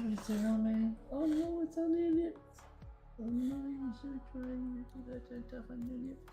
God, it's there on me. Oh no, it's on idiots. Oh no, you should try to do that to tough on idiots.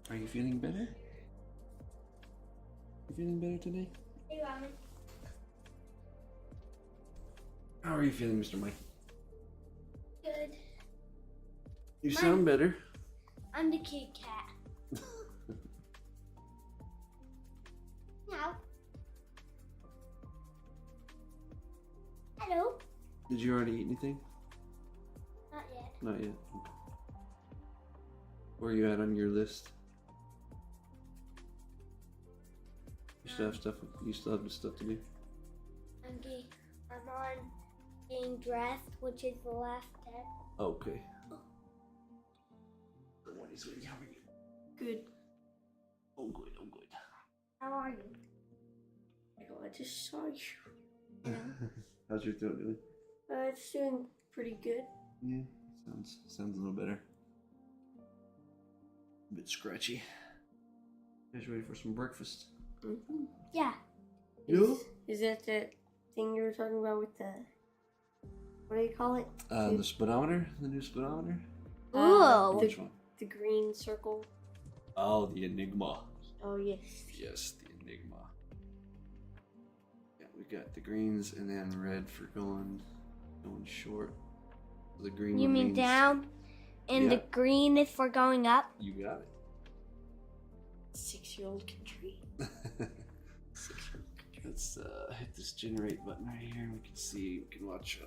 Are you feeling better? You feeling better today? Hey, Ramen. How are you feeling, Mr. Mike? Good. You sound better. I'm the Kit Kat. Now. Hello. Did you already eat anything? Not yet. Not yet. Okay. Where are you at on your list? You still have stuff. You still have stuff to do. I'm on getting dressed, which is the last step. Okay. Good morning, sweetie. How are you? Good. Oh, good. Oh, good. How are you? just saw you. How's your throat doing? It's doing pretty good. Yeah, sounds a little better. A bit scratchy. You guys ready for some breakfast? Mm-hmm. Yeah. Is that the thing you were talking about with the, what do you call it? The speedometer? The new speedometer? Ooh. Which one? The green circle. Oh, the Enigma. Oh, yes. Yes, the Enigma. Yeah, we got the greens and then red for going short. So the green You mean means down? And Yeah. the green is for going up? You got it. 6-year-old country. 6-year-old country. Let's hit this generate button right here and we can watch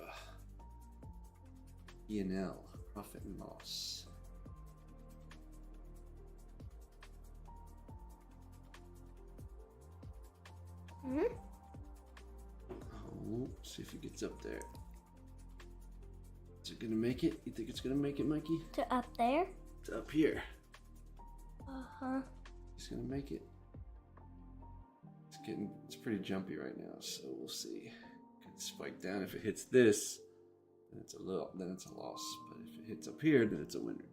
E&L, profit and loss. Mm-hmm. Oh, see if it gets up there. Is it gonna make it? You think it's gonna make it, Mikey? To up there? It's up here. Uh-huh. It's gonna make it. It's pretty jumpy right now, so we'll see. It could spike down. If it hits this, then it's a loss. But if it hits up here, then it's a winner.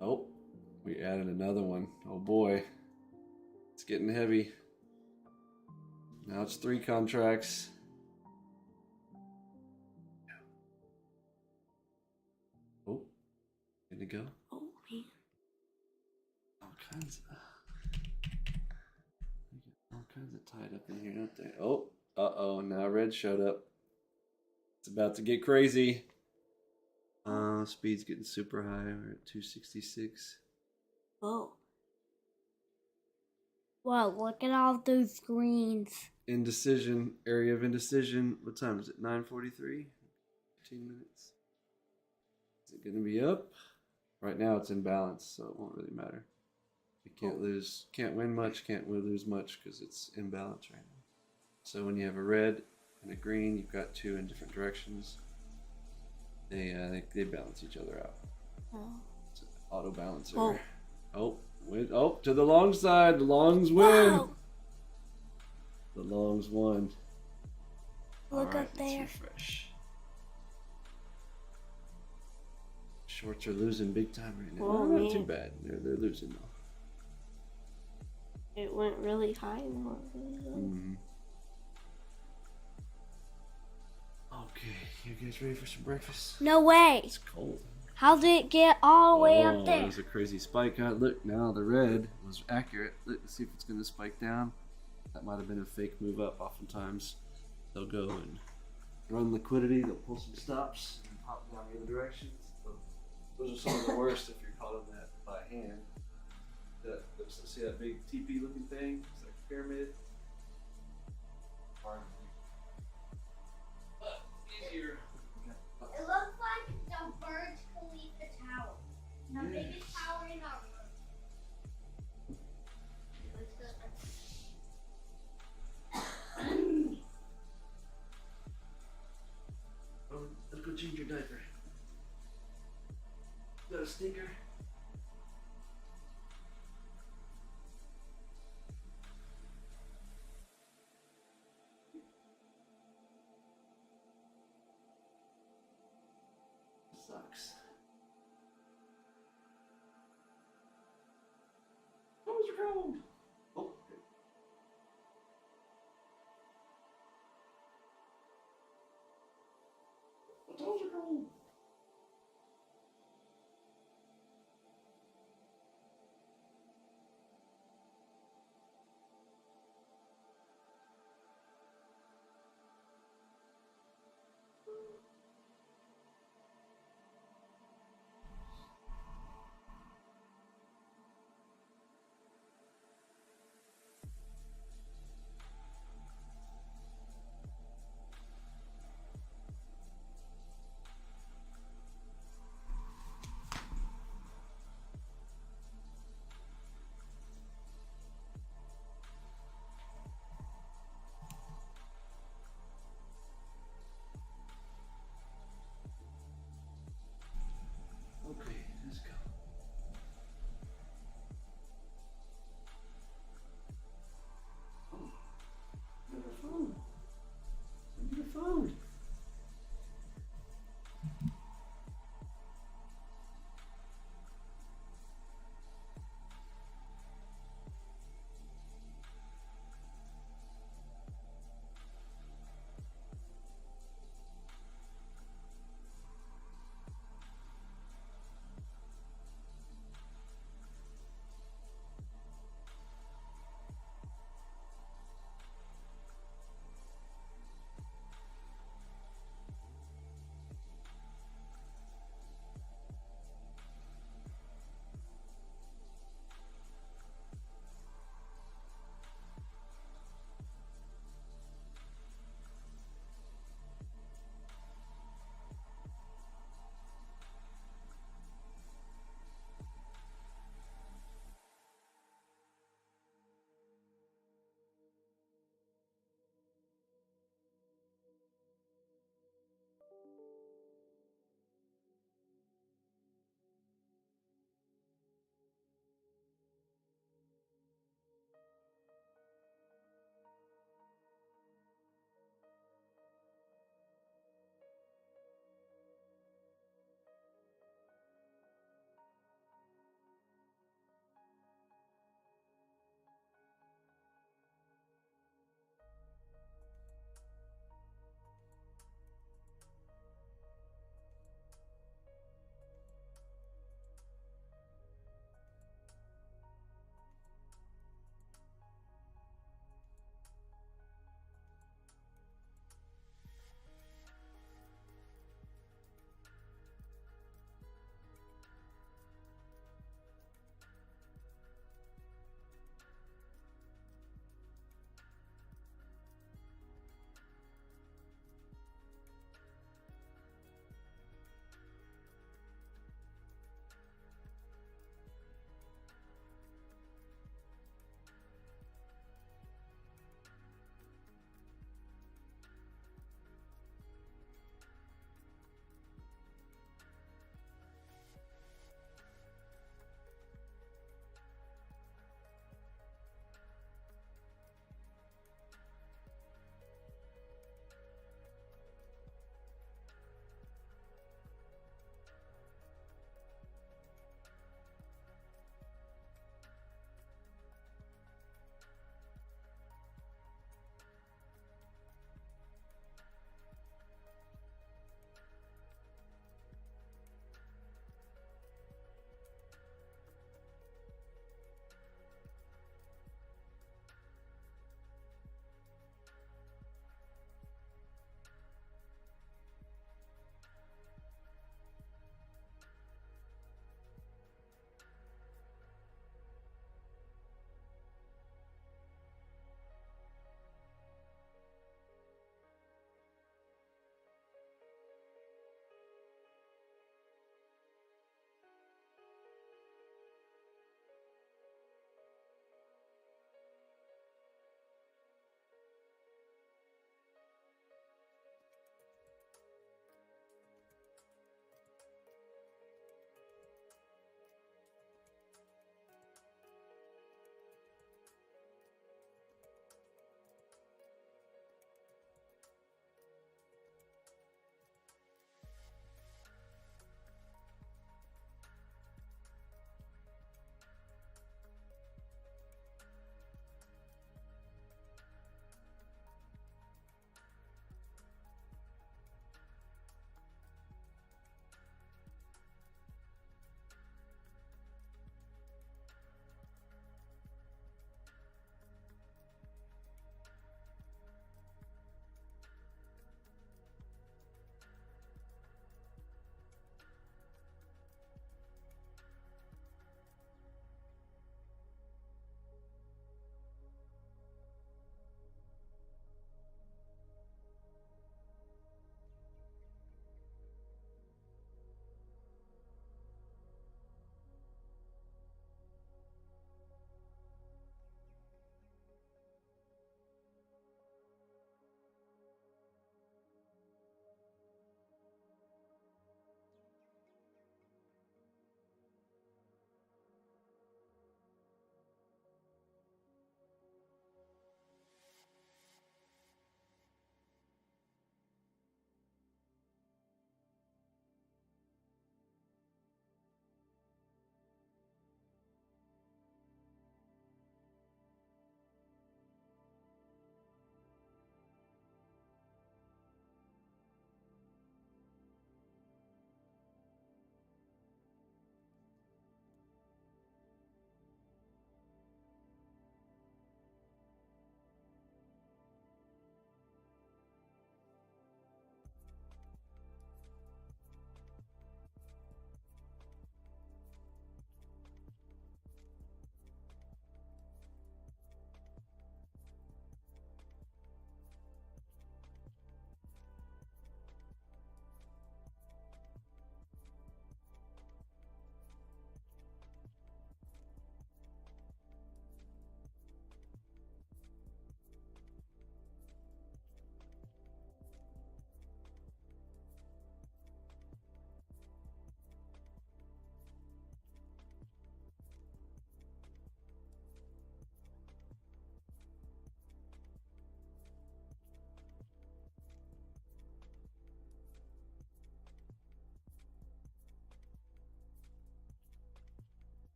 Oh, we added another one. Oh boy. It's getting heavy. Now it's 3 contracts. Oh, gonna go. Oh, man. All kinds of tied up in here, don't they? Oh, uh-oh, now red showed up. It's about to get crazy. Speed's getting super high. We're at 266. Oh. Wow, look at all those greens. Indecision, area of indecision. What time is it? 9:43? 15 minutes. Is it gonna be up? Right now it's in balance, so it won't really matter. You can't win much, can't lose much because it's in balance right now. So when you have a red and a green, you've got 2 in different directions. They balance each other out. Oh. It's an auto balancer. Oh. To the long side. The longs win. Wow. The longs won. Look Alright, up there. let's refresh. Shorts are losing big time right now. Oh, Not too man. bad. They're losing though. It went really high and went really low. Mm-hmm. Okay, you guys ready for some breakfast? No way. It's cold. How did it get all the way up there? There's a crazy spike. Look, now the red was accurate. Let's see if it's going to spike down. That might have been a fake move up. Oftentimes, they'll go and run liquidity. They'll pull some stops and pop down the other directions. Those are some of the worst if you're caught on that by hand. See that big TP looking thing? It's like a pyramid. Hard to do. But easier. It looks like the Burj Khalifa Tower. The biggest tower in our Oh, let's go change your diaper. Got a stinker? Sucks. What was your cold? Oh, okay. What was your cold?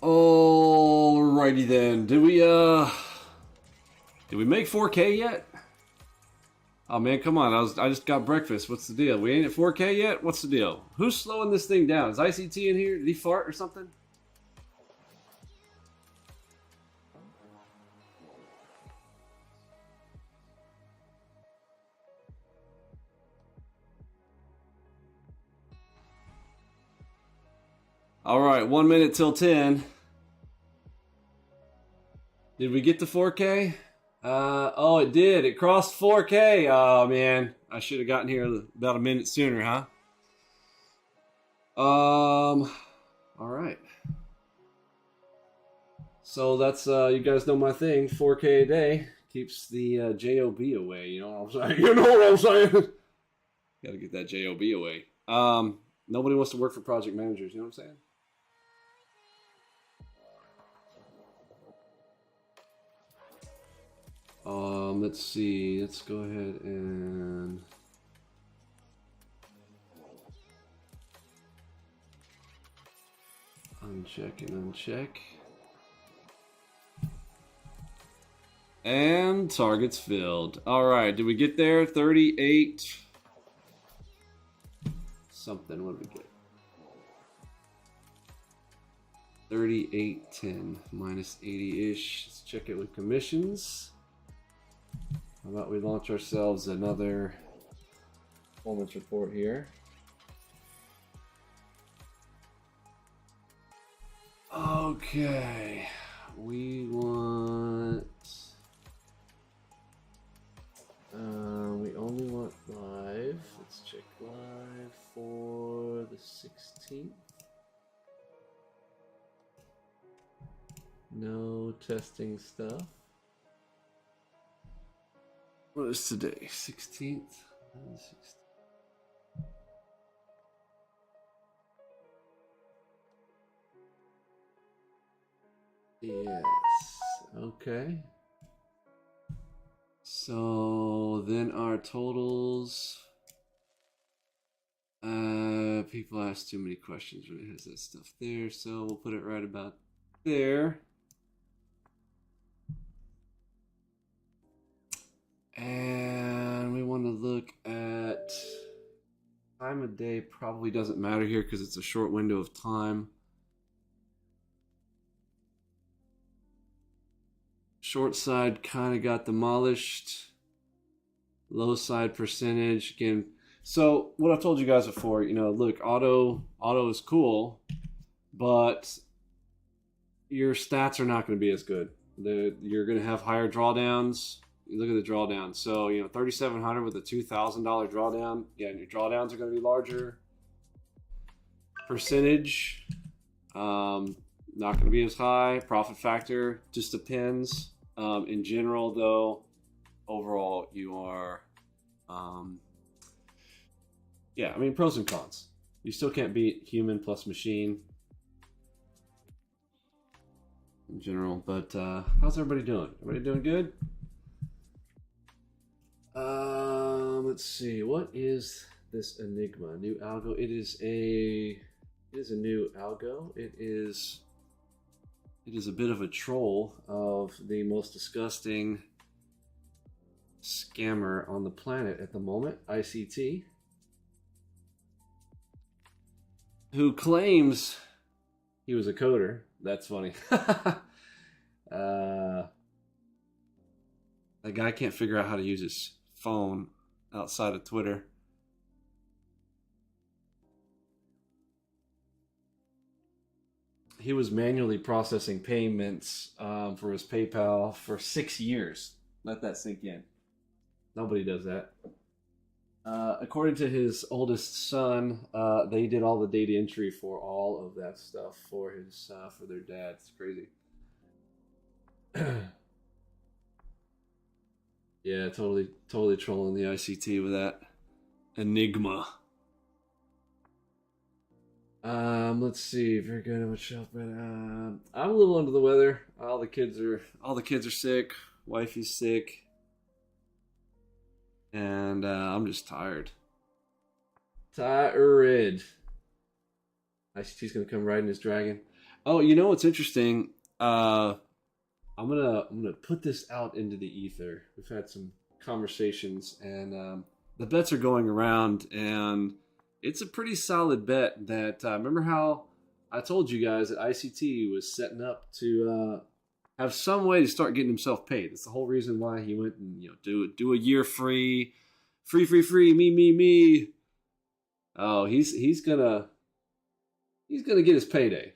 Alrighty then. Did we make 4K yet? Oh man, come on. I just got breakfast. What's the deal? We ain't at 4K yet? What's the deal? Who's slowing this thing down? Is ICT in here? Did he fart or something? Alright, 1 minute till 10. Did we get to 4K? Oh, it did. It crossed 4K. Oh, man. I should have gotten here about a minute sooner, huh? All right. So that's, you guys know my thing. 4K a day keeps the JOB away. You know what I'm saying? You know what I'm saying? Gotta get that JOB away. Nobody wants to work for project managers. You know what I'm saying? Let's see. Let's go ahead and uncheck and uncheck. And targets filled. All right, did we get there? 38 something. What did we get? 38.10 minus 80-ish. Let's check it with commissions. How about we launch ourselves another performance report here? Okay, we want. We only want live. Let's check live for the 16th. No testing stuff. What is today? 16th? 16th. Yes. Okay. So then our totals. People ask too many questions when it has that stuff there, so we'll put it right about there. And we want to look at time of day probably doesn't matter here because it's a short window of time. Short side kind of got demolished. Low side percentage again. So what I've told you guys before, you know, look, auto is cool, but your stats are not going to be as good. You're going to have higher drawdowns. You look at the drawdown. So, you know, 3,700 with a $2,000 drawdown. Yeah, and your drawdowns are going to be larger. Percentage, not going to be as high. Profit factor just depends. In general, though, overall, you are, yeah, I mean, pros and cons. You still can't beat human plus machine in general. But how's everybody doing? Everybody doing good? Let's see. What is this Enigma new algo? It is a new algo. It is a bit of a troll of the most disgusting scammer on the planet at the moment, ICT, who claims he was a coder. That's funny. That guy can't figure out how to use his phone outside of Twitter. He was manually processing payments for his PayPal for 6 years. Let that sink in. Nobody does that. According to his oldest son, they did all the data entry for all of that stuff for his for their dad. It's crazy. Yeah, totally trolling the ICT with that Enigma. Let's see. Very good. What's up, man? I'm a little under the weather. All the kids are sick. Wifey's sick, and I'm just tired. Tired. ICT's gonna come riding his dragon. Oh, you know what's interesting? I'm gonna put this out into the ether. We've had some conversations, and the bets are going around, and it's a pretty solid bet. That remember how I told you guys that ICT was setting up to have some way to start getting himself paid. That's the whole reason why he went and do a year free, me. Oh, he's gonna get his payday.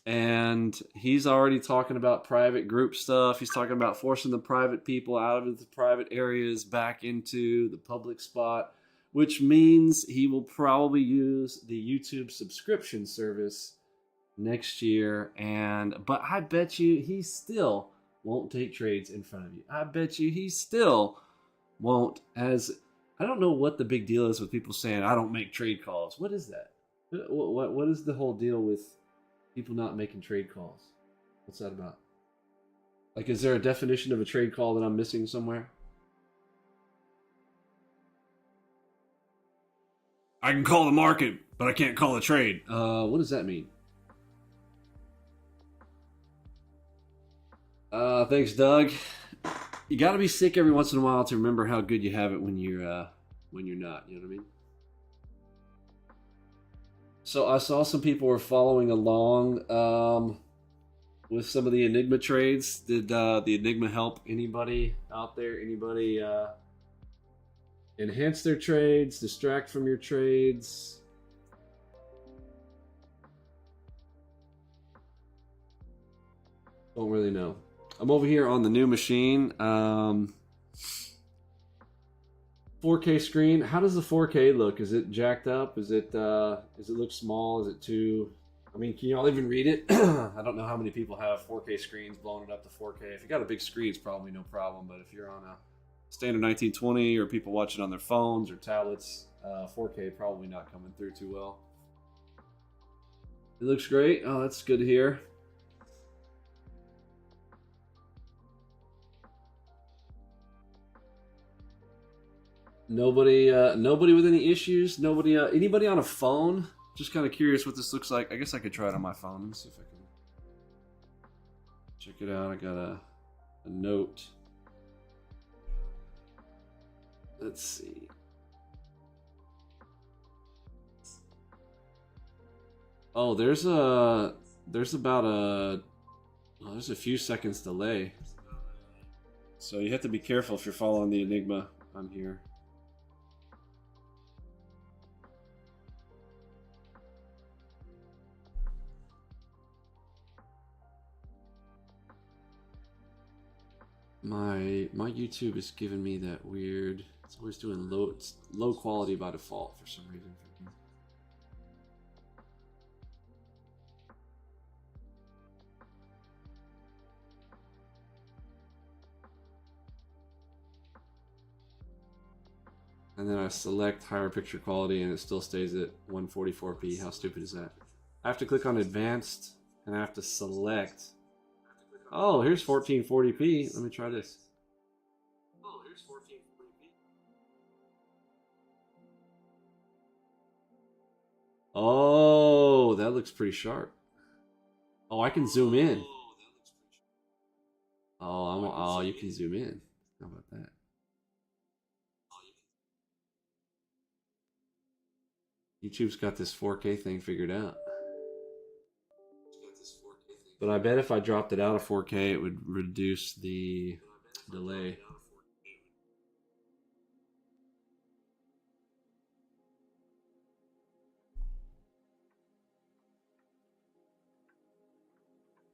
And he's already talking about private group stuff. He's talking about forcing the private people out of the private areas back into the public spot, which means he will probably use the YouTube subscription service next year. But I bet you he still won't take trades in front of you. I bet you he still won't. As I don't know what the big deal is with people saying I don't make trade calls. What is that? What is the whole deal with people not making trade calls? What's that about? Like, is there a definition of a trade call that I'm missing somewhere? I can call the market, but I can't call a trade. What does that mean? Thanks, Doug. You got to be sick every once in a while to remember how good you have it when you're not. You know what I mean? So I saw some people were following along with some of the Enigma trades. Did the Enigma help anybody out there? Anybody enhance their trades, distract from your trades? Don't really know. I'm over here on the new machine. 4K screen. How does the 4K look? Is it jacked up? Does it look small? Is it too? I mean, can y'all even read it? I don't know how many people have 4K screens blowing it up to 4K. If you got a big screen, it's probably no problem. But if you're on a standard 1920 or people watching on their phones or tablets, 4K probably not coming through too well. It looks great. Oh, that's good to hear. Nobody with any issues. Nobody. Anybody on a phone? Just kind of curious what this looks like. I guess I could try it on my phone. Let me see if I can check it out. I got a note. Let's see. Oh, there's about there's a few seconds delay. So you have to be careful if you're following the Enigma on here. My YouTube is giving me that weird. It's always doing low quality by default for some reason. And then I select higher picture quality and it still stays at 144p. How stupid is that? I have to click on advanced and I have to select. Oh, here's 1440p. Let me try this. Oh, here's 1440p. Oh, that looks pretty sharp. Oh, I can zoom in. Oh, you can zoom in. How about that? YouTube's got this 4K thing figured out. But I bet if I dropped it out of 4K, it would reduce the delay.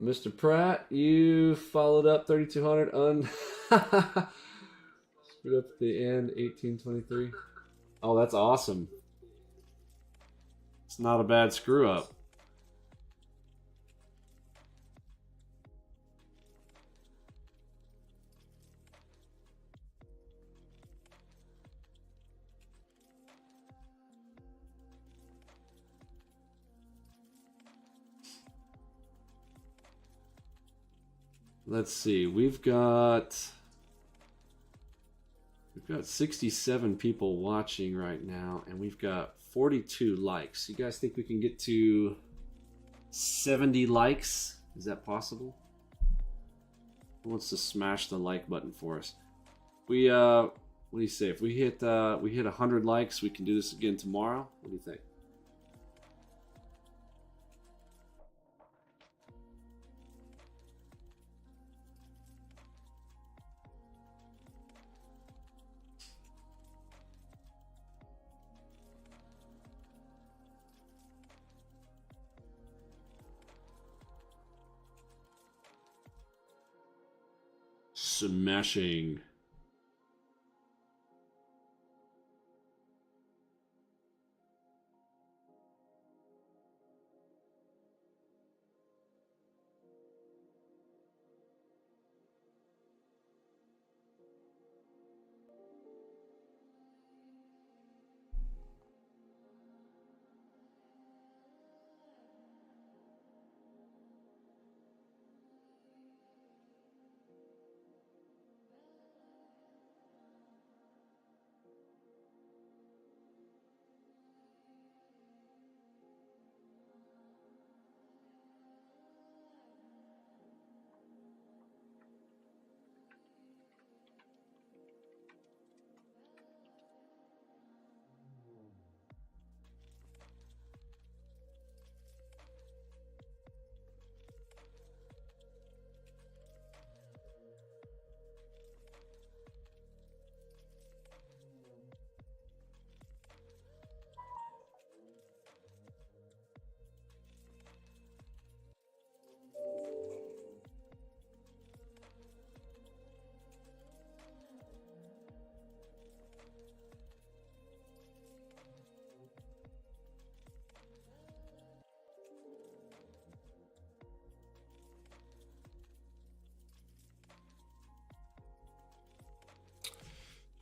Mr. Pratt, you followed up 3200 on screwed up at the end 1823. Oh, that's awesome. It's not a bad screw up. Let's see. We've got 67 people watching right now, and we've got 42 likes. You guys think we can get to 70 likes? Is that possible? Who wants to smash the like button for us? We what do you say? If we hit 100 likes, we can do this again tomorrow. What do you think? Smashing.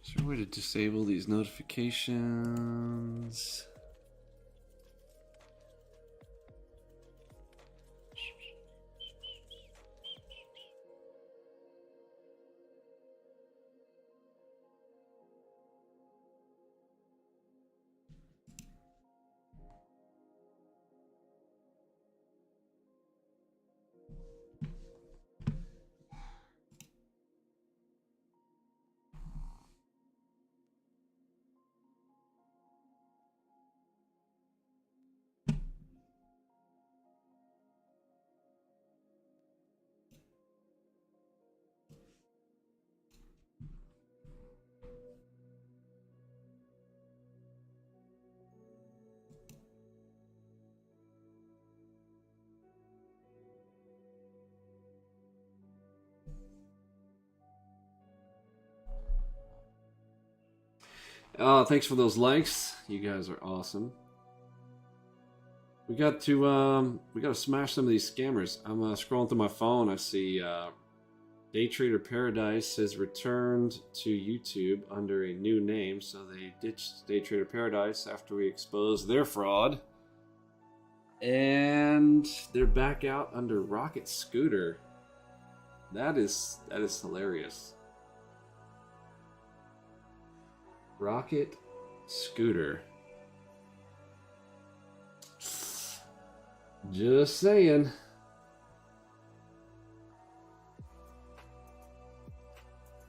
Is there a way to disable these notifications? Oh, thanks for those likes. You guys are awesome. We got to smash some of these scammers. I'm scrolling through my phone. I see Day Trader Paradise has returned to YouTube under a new name, so they ditched Day Trader Paradise after we exposed their fraud. And they're back out under Rocket Scooter. That is hilarious. Rocket Scooter. Just saying.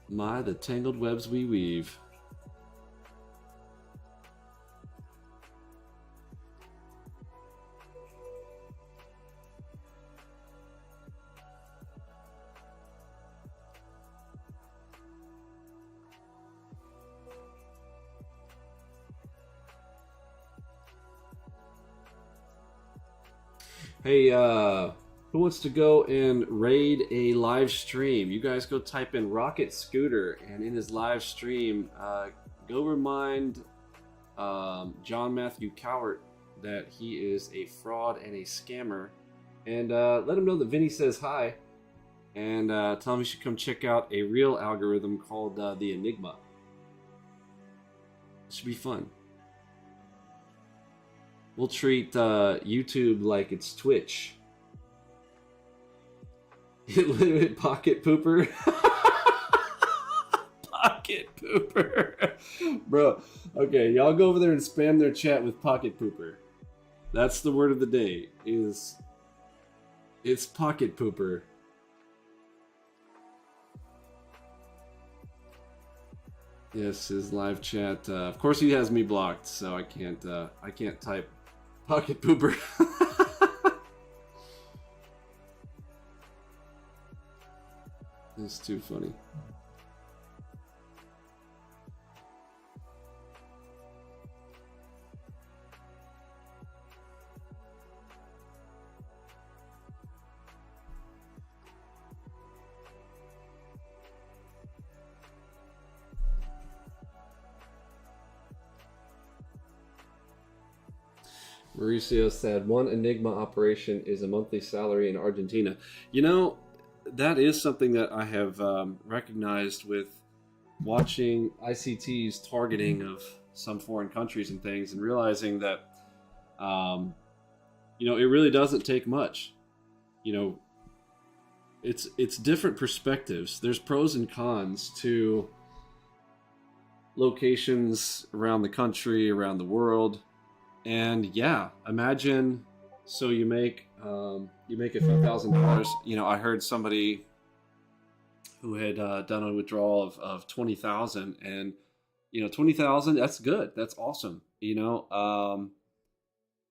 My, the tangled webs we weave. Hey, who wants to go and raid a live stream? You guys go type in Rocket Scooter, and in his live stream, go remind John Matthew Cowart that he is a fraud and a scammer, and let him know that Vinny says hi, and tell him he should come check out a real algorithm called the ENIGMA. It should be fun. We'll treat YouTube like it's Twitch. Pocket pooper. Pocket pooper. Bro, okay, y'all go over there and spam their chat with pocket pooper. That's the word of the day. It's pocket pooper. Yes, his live chat. Of course, he has me blocked, so I can't type pocket pooper. It's too funny. Mauricio said, one Enigma operation is a monthly salary in Argentina. You know, that is something that I have recognized with watching ICT's targeting of some foreign countries and things, and realizing that, you know, it really doesn't take much. You know, it's different perspectives. There's pros and cons to locations around the country, around the world. And yeah, imagine, so you make it $5,000. You know, I heard somebody who had done a withdrawal of 20,000, and you know, 20,000, that's good, that's awesome. You know,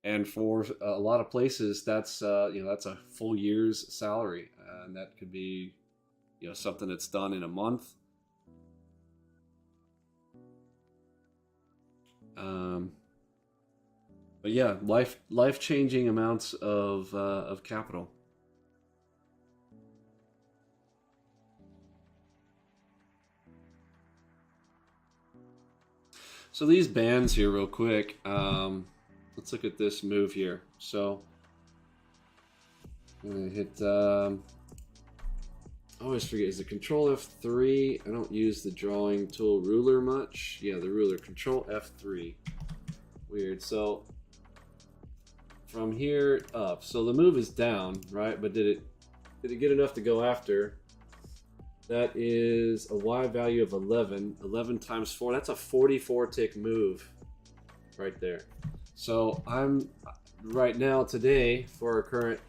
and for a lot of places, that's you know, that's a full year's salary, and that could be, you know, something that's done in a month. But yeah, life-changing amounts of capital. So these bands here, real quick. Let's look at this move here. So I'm gonna hit. I always forget. Is it Control F3? I don't use the drawing tool ruler much. Yeah, the ruler. Control F3. Weird. So from here up, so the move is down, right? But did it get enough to go after? That is a Y value of 11. 11 times 4, that's a 44 tick move right there. So I'm right now today, for our current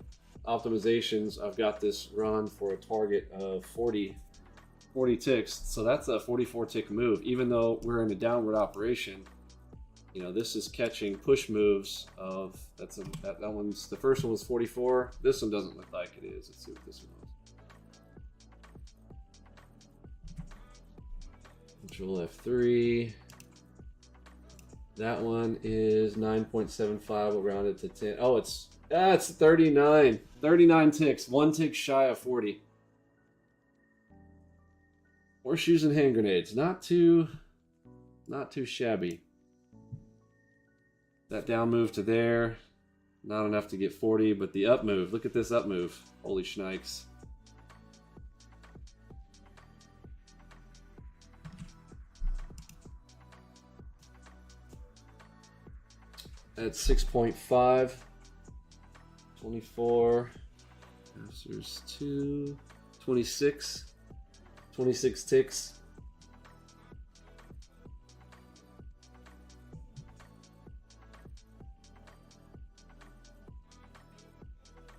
optimizations, I've got this run for a target of 40 ticks. So that's a 44 tick move. Even though we're in a downward operation, you know, this is catching push moves of, that one's, the first one was 44. This one doesn't look like it is. Let's see what this one was. Control F3. That one is 9.75. We'll round it to 10. Oh, it's 39. 39 ticks. 1 tick shy of 40. Horseshoes and hand grenades. Not too Not too shabby. That down move to there, not enough to get 40, but the up move, look at this up move. Holy shnikes. At 6.5, 24, there's 2, 26, 26 ticks.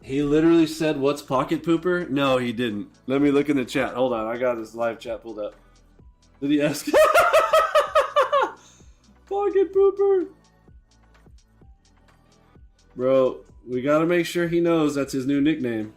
He literally said, "What's pocket pooper?" No, he didn't. Let me look in the chat. Hold on, I got his live chat pulled up. Did he ask? Pocket pooper. Bro, we gotta make sure he knows that's his new nickname.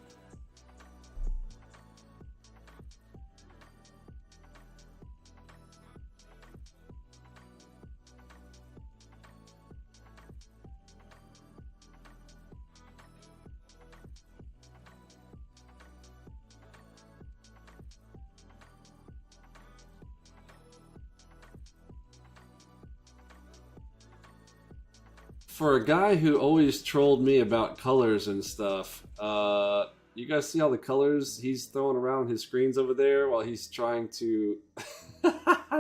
For a guy who always trolled me about colors and stuff, you guys see all the colors he's throwing around his screens over there while he's trying to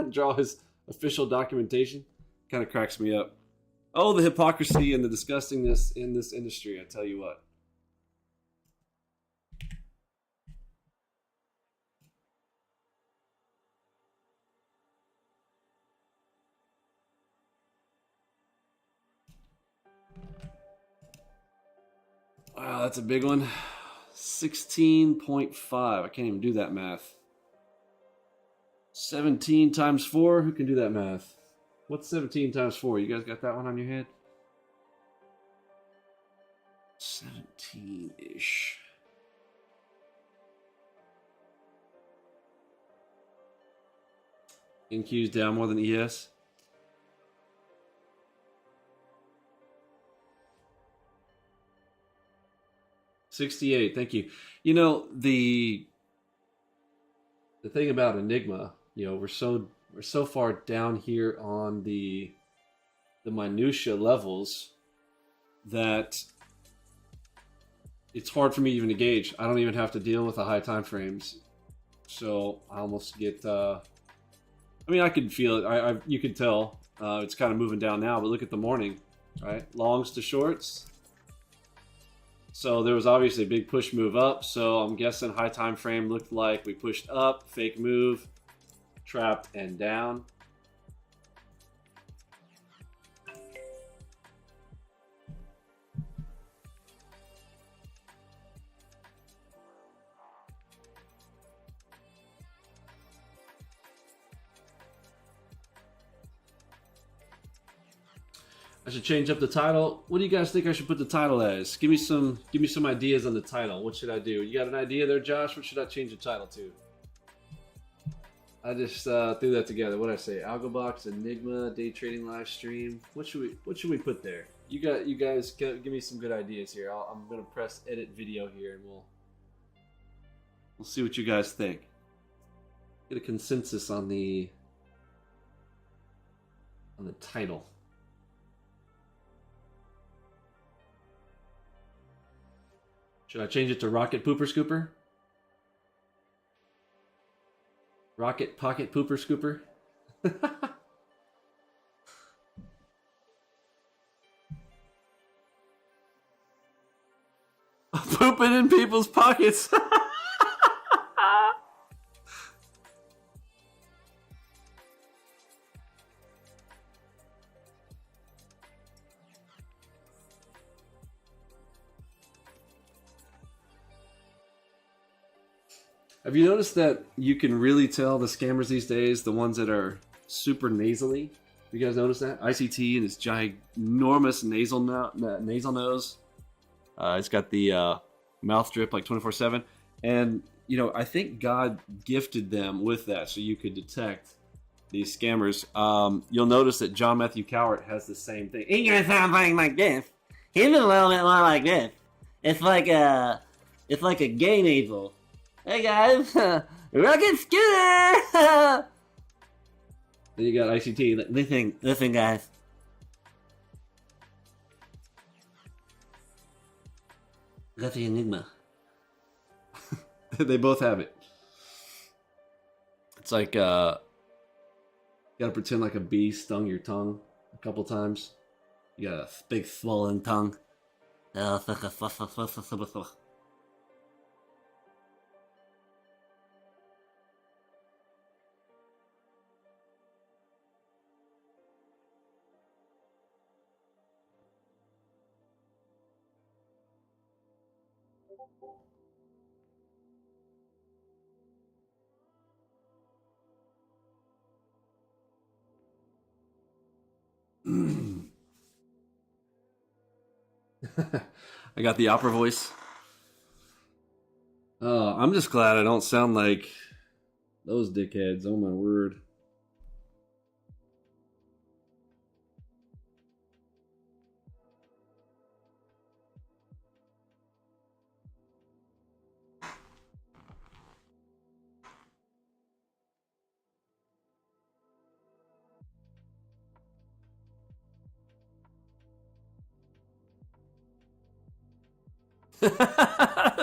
draw his official documentation? Kind of cracks me up. Oh, the hypocrisy and the disgustingness in this industry, I tell you what. Wow, that's a big one. 16.5. I can't even do that math. 17 times 4. Who can do that math? What's 17 times 4? You guys got that one on your head? 17-ish. NQ's down more than ES. $68, thank you. You know, the thing about Enigma, you know, we're so far down here on the minutia levels that it's hard for me even to gauge. I don't even have to deal with the high time frames, so I almost get. I mean, I could feel it. You could tell it's kind of moving down now. But look at the morning, right? Longs to shorts. So there was obviously a big push move up. So I'm guessing high time frame looked like we pushed up, fake move, trapped, and down. I should change up the title. What do you guys think I should put the title as? Give me some ideas on the title. What should I do? You got an idea there, Josh? What should I change the title to? I just threw that together. What did I say? AlgoBox, Enigma, day trading live stream. What should we put there? You guys give me some good ideas here. I'm gonna press edit video here, and we'll see what you guys think. Get a consensus on the title. Should I change it to Rocket Pooper Scooper? Rocket Pocket Pooper Scooper? Pooping in people's pockets. Have you noticed that you can really tell the scammers these days, the ones that are super nasally? You guys notice that? ICT and his ginormous nasal nose. It's got the mouth drip like 24/7. And, you know, I think God gifted them with that so you could detect these scammers. You'll notice that John Matthew Cowart has the same thing. He's gonna sound like this. He's a little bit more like this. It's like a gay nasal. Hey guys, Rocket Scooter! Then you got ICT. Listen, guys. Got the Enigma. They both have it. It's like, you gotta pretend like a bee stung your tongue a couple times. You got a Big swollen tongue. I got the opera voice. I'm just glad I don't sound like those dickheads. Oh my word.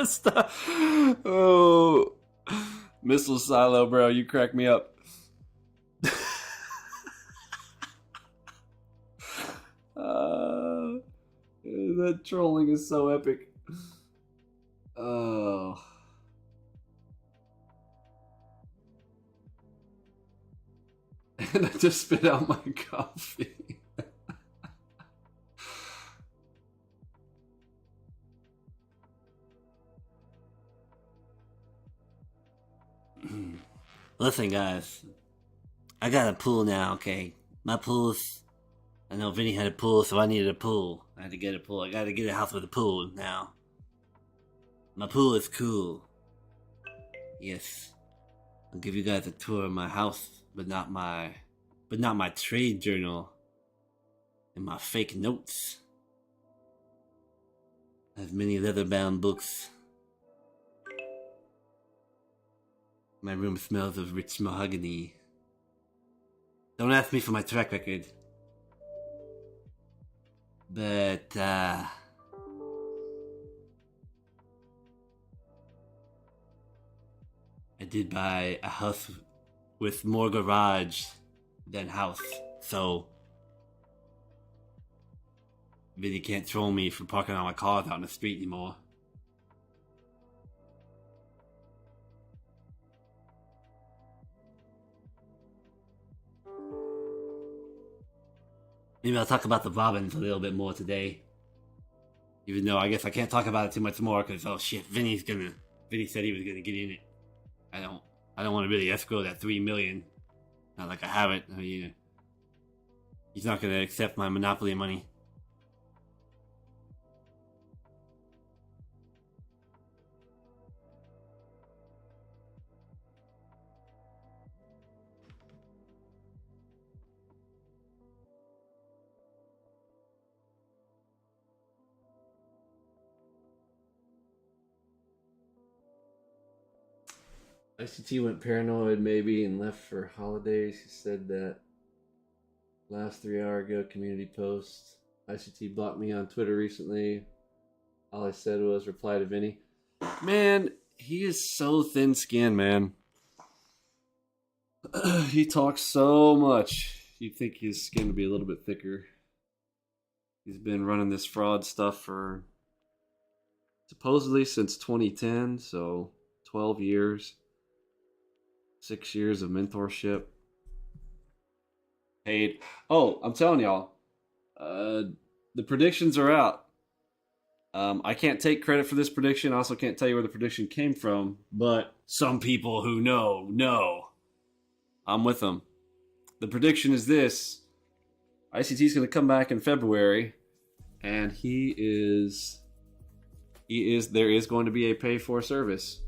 Stop. Oh, missile silo, bro, you crack me up. That trolling is so epic. Oh. And I just spit out my coffee. Listen, guys. I got a pool now, okay? My pool's... I know Vinny had a pool, so I needed a pool. I had to get a pool. I gotta get a house with a pool now. My pool is cool. Yes. I'll give you guys a tour of my house, but not my trade journal and my fake notes. I have many leather-bound books. My room smells of rich mahogany. Don't ask me for my track record. But, I did buy a house with more garage than house, so Vinny can't troll me for parking all my cars out in the street anymore. Maybe I'll talk about the Robins a little bit more today. Even though I guess I can't talk about it too much more because, oh shit, Vinny said he was gonna get in it. I don't want to really escrow that $3 million. Not like I have it. I mean, he's not gonna accept my Monopoly money. ICT went paranoid maybe and left for holidays. He said that last 3 hour ago community post. ICT blocked me on Twitter recently. All I said was reply to Vinny. Man, he is so thin skinned, man. He talks so much. You'd think his skin would be a little bit thicker. He's been running this fraud stuff for supposedly since 2010, so 12 years. 6 years of mentorship. Paid. Oh, I'm telling y'all. The predictions are out. I can't take credit for this prediction. I also can't tell you where the prediction came from. But some people who know. I'm with them. The prediction is this. ICT is going to come back in February. And there is going to be a pay for service.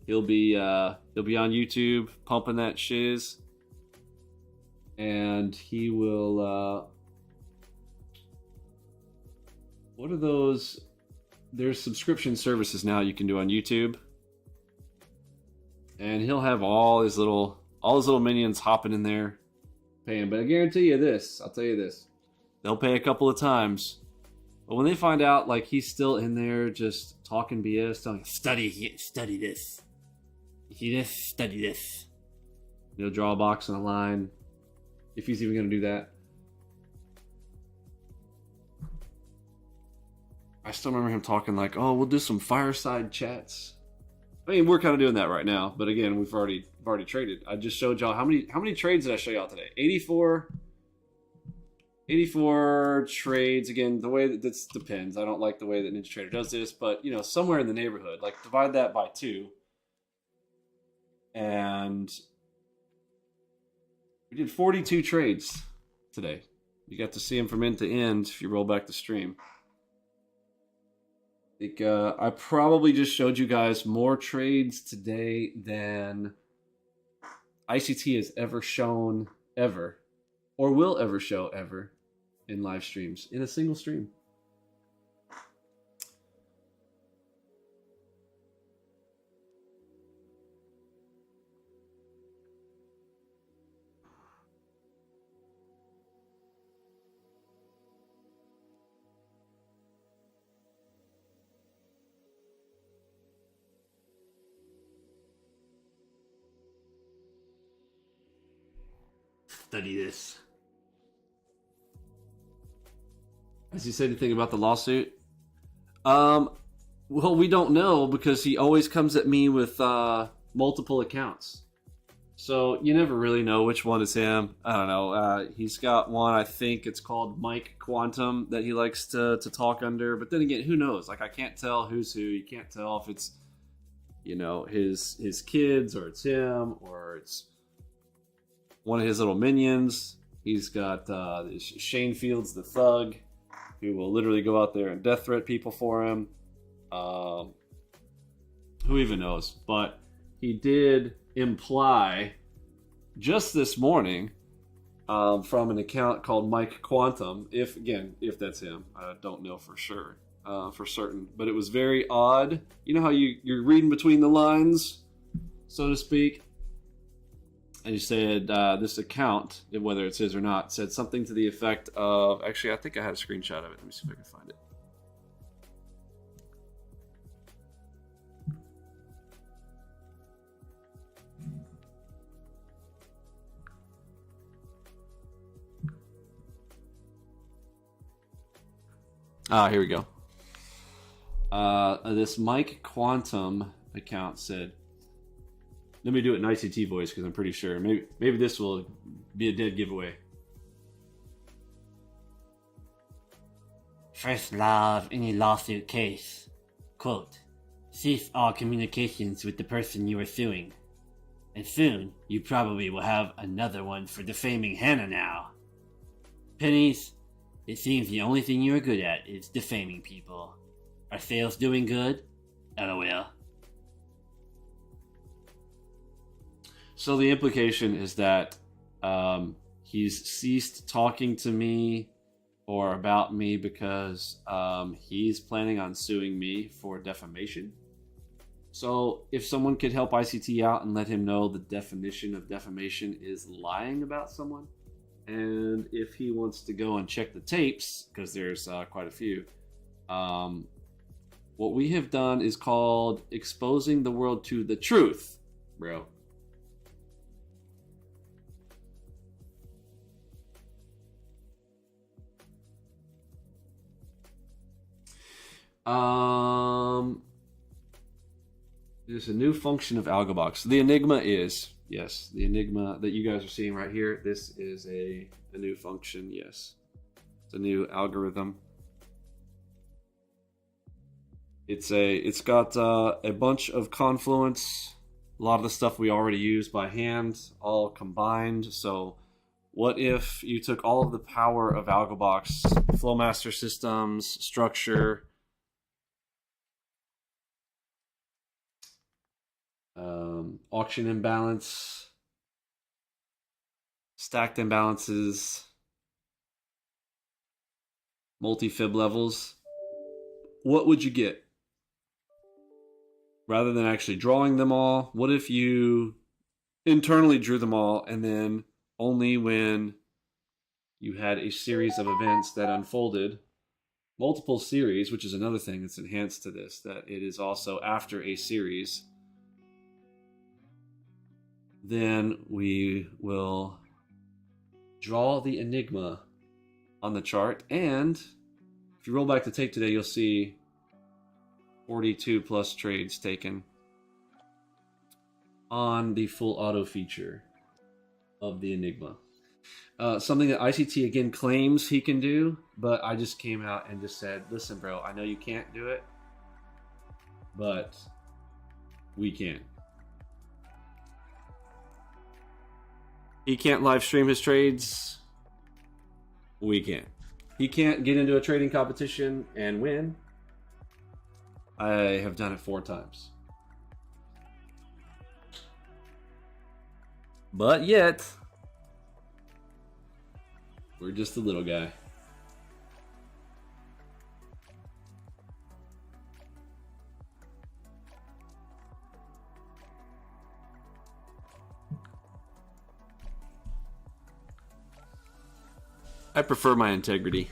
He'll be on YouTube pumping that shiz, and he will. What are those? There's subscription services now you can do on YouTube, and he'll have all his little minions hopping in there, paying. But I guarantee you this. I'll tell you this. They'll pay a couple of times. But when they find out, like, he's still in there just talking BS, telling Study this. You see this? Study this. They'll draw a box and a line. If he's even going to do that. I still remember him talking like, oh, we'll do some fireside chats. I mean, we're kind of doing that right now. But again, we've already traded. I just showed y'all how many trades did I show y'all today? 84 trades. Again, the way that this depends. I don't like the way that NinjaTrader does this, but you know, somewhere in the neighborhood. Like divide that by 2. And we did 42 trades today. You got to see them from end to end if you roll back the stream. I think I probably just showed you guys more trades today than ICT has ever shown ever, or will ever show ever in live streams, in a single stream. Study this. Has he said anything about the lawsuit? Well, we don't know because he always comes at me with multiple accounts. So you never really know which one is him. I don't know. He's got one, I think it's called Mike Quantum, that he likes to talk under. But then again, who knows? Like, I can't tell who's who. You can't tell if it's, you know, his kids, or it's him, or it's one of his little minions. He's got Shane Fields, the thug, who will literally go out there and death threat people for him. Who even knows? But he did imply just this morning from an account called Mike Quantum, if that's him. I don't know for sure, for certain. But it was very odd. You know how you're reading between the lines, so to speak? And he said this account, whether it's his or not, said something to the effect of... Actually, I think I had a screenshot of it. Let me see if I can find it. Here we go. This Mike Quantum account said... Let me do it in ICT voice because I'm pretty sure. Maybe this will be a dead giveaway. First law of any lawsuit case. Quote, cease all communications with the person you are suing. And soon, you probably will have another one for defaming Hannah now. Pennies, it seems the only thing you are good at is defaming people. Are sales doing good? LOL. So the implication is that he's ceased talking to me or about me because he's planning on suing me for defamation. So if someone could help ICT out and let him know the definition of defamation is lying about someone, and if he wants to go and check the tapes, because there's quite a few, what we have done is called exposing the world to the truth, bro. There's a new function of AlgoBox. The ENIGMA is, yes, the ENIGMA that you guys are seeing right here. This is a new function, yes. It's a new algorithm. It's got a bunch of confluence, a lot of the stuff we already use by hand, all combined. So what if you took all of the power of AlgoBox, Flowmaster systems, structure, auction imbalance, stacked imbalances, multi-fib levels, what would you get? Rather than actually drawing them all, what if you internally drew them all and then only when you had a series of events that unfolded, multiple series, which is another thing that's enhanced to this, that it is also after a series. Then we will draw the enigma on the chart, and if you roll back the tape today, you'll see 42 plus trades taken on the full auto feature of the enigma. Something that ICT again claims he can do, but I just came out and just said, listen, bro, I know you can't do it, but we can. He can't live stream his trades. We can. He can't get into a trading competition and win. I have done it 4 times. But yet, we're just a little guy. I prefer my integrity.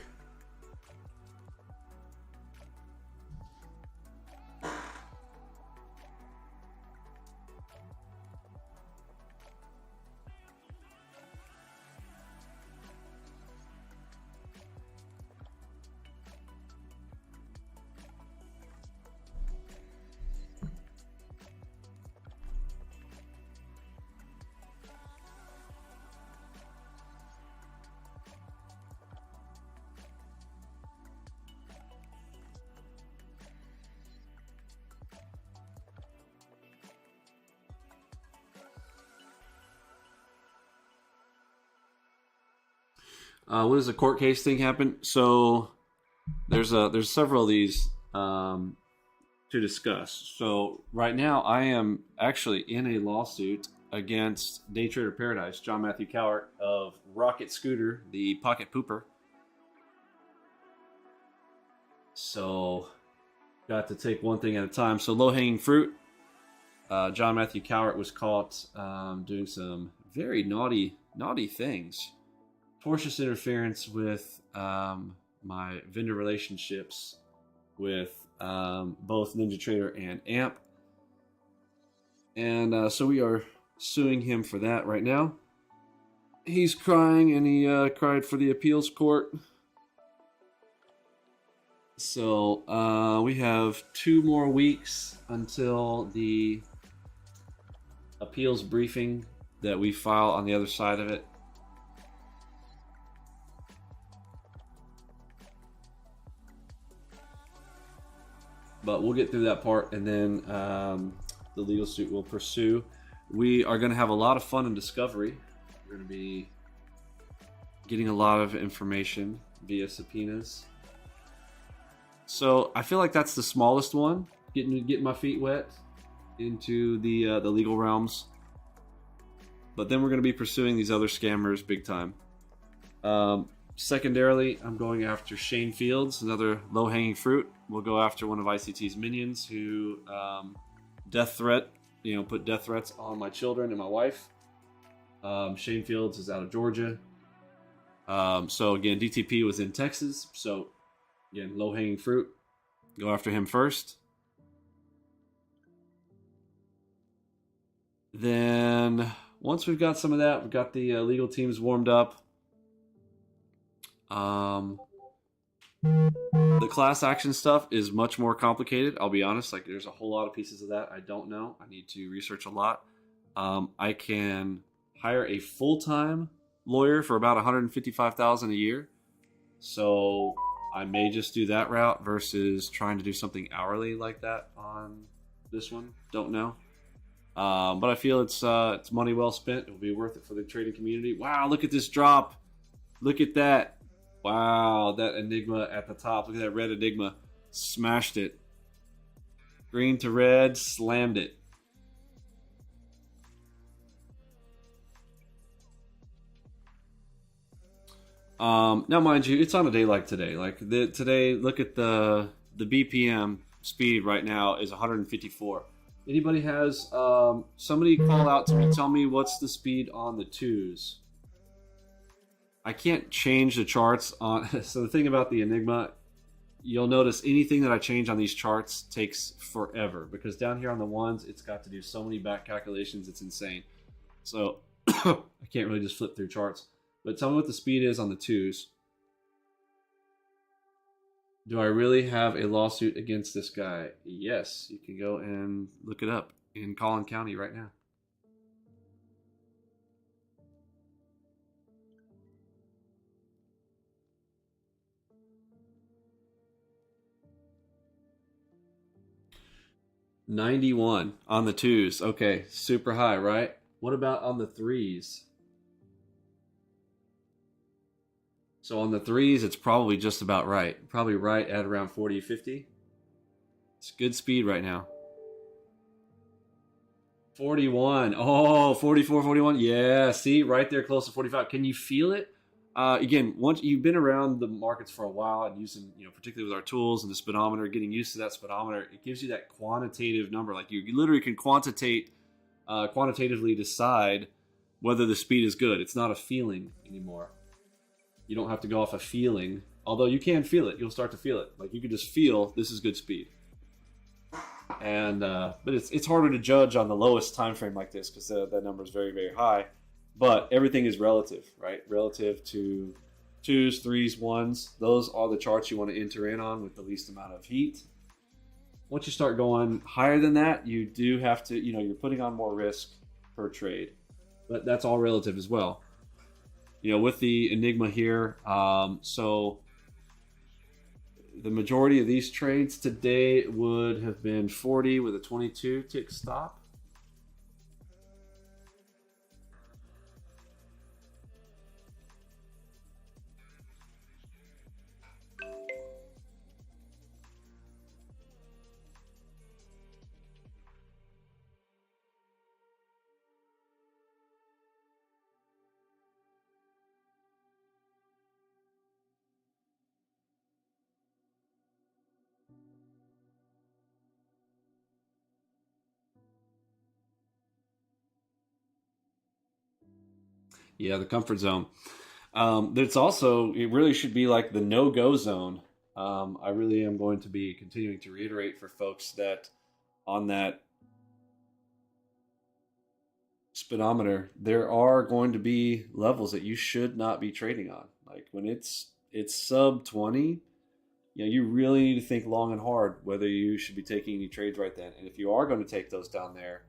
When does the court case thing happen? So there's several of these to discuss. So right now I am actually in a lawsuit against Day Trader Paradise, John Matthew Cowart of Rocket Scooter, the pocket pooper. So got to take one thing at a time. So low hanging fruit. John Matthew Cowart was caught doing some very naughty things. Tortious interference with my vendor relationships with both Ninja Trader and AMP. And so we are suing him for that right now. He's crying, and he cried for the appeals court. So we have 2 more weeks until the appeals briefing that we file on the other side of it. But we'll get through that part, and then the legal suit will pursue. We are going to have a lot of fun in discovery. We're going to be getting a lot of information via subpoenas. So I feel like that's the smallest one. Getting my feet wet into the legal realms. But then we're going to be pursuing these other scammers big time. Secondarily, I'm going after Shane Fields, another low-hanging fruit. We'll go after one of ICT's minions who put death threats on my children and my wife. Shane Fields is out of Georgia. So again, DTP was in Texas. So again, low-hanging fruit. Go after him first. Then once we've got some of that, we've got the legal teams warmed up. The class action stuff is much more complicated. I'll be honest, like there's a whole lot of pieces of that I don't know. I need to research a lot. I can hire a full-time lawyer for about $155,000 a year. So I may just do that route versus trying to do something hourly like that on this one. Don't know. But I feel it's money well spent. It'll be worth it for the trading community. Wow, look at this drop. Look at that. Wow, that Enigma at the top. Look at that red Enigma. Smashed it. Green to red, slammed it. Now, mind you, it's on a day like today. Today, look at the BPM speed right now is 154. Anybody has somebody call out to me? Tell me what's the speed on the 2s. I can't change the charts on. So the thing about the Enigma, you'll notice anything that I change on these charts takes forever because down here on the ones, it's got to do so many back calculations. It's insane. So I can't really just flip through charts. But tell me what the speed is on the twos. Do I really have a lawsuit against this guy? Yes, you can go and look it up in Collin County right now. $91 on the twos. Okay, super high, right? What about on the threes? So on the threes, it's probably just about right. Probably right at around 40, 50. It's good speed right now. 41. Oh, 44, 41. Yeah, see, right there close to 45. Can you feel it? Again, once you've been around the markets for a while and using, particularly with our tools and the speedometer, getting used to that speedometer, it gives you that quantitative number. Like you literally can quantitatively decide whether the speed is good. It's not a feeling anymore. You don't have to go off a feeling, although you can feel it. You'll start to feel it. Like you can just feel this is good speed. And but it's harder to judge on the lowest time frame like this because that number is very, very high. But everything is relative, right? Relative to twos, threes, ones. Those are the charts you want to enter in on with the least amount of heat. Once you start going higher than that, you do have to, you're putting on more risk per trade. But that's all relative as well. With the Enigma here, so the majority of these trades today would have been 40 with a 22 tick stop. Yeah, the comfort zone. It's also, it really should be like the no-go zone. I really am going to be continuing to reiterate for folks that on that speedometer, there are going to be levels that you should not be trading on. Like when it's sub 20, you really need to think long and hard whether you should be taking any trades right then. And if you are going to take those down there,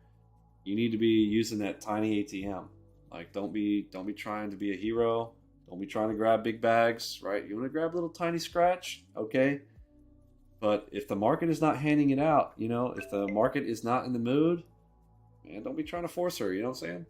you need to be using that tiny ATM. Like don't be trying to be a hero. Don't be trying to grab big bags, right? You want to grab a little tiny scratch, okay? But if the market is not handing it out, if the market is not in the mood, man, don't be trying to force her, you know what I'm saying?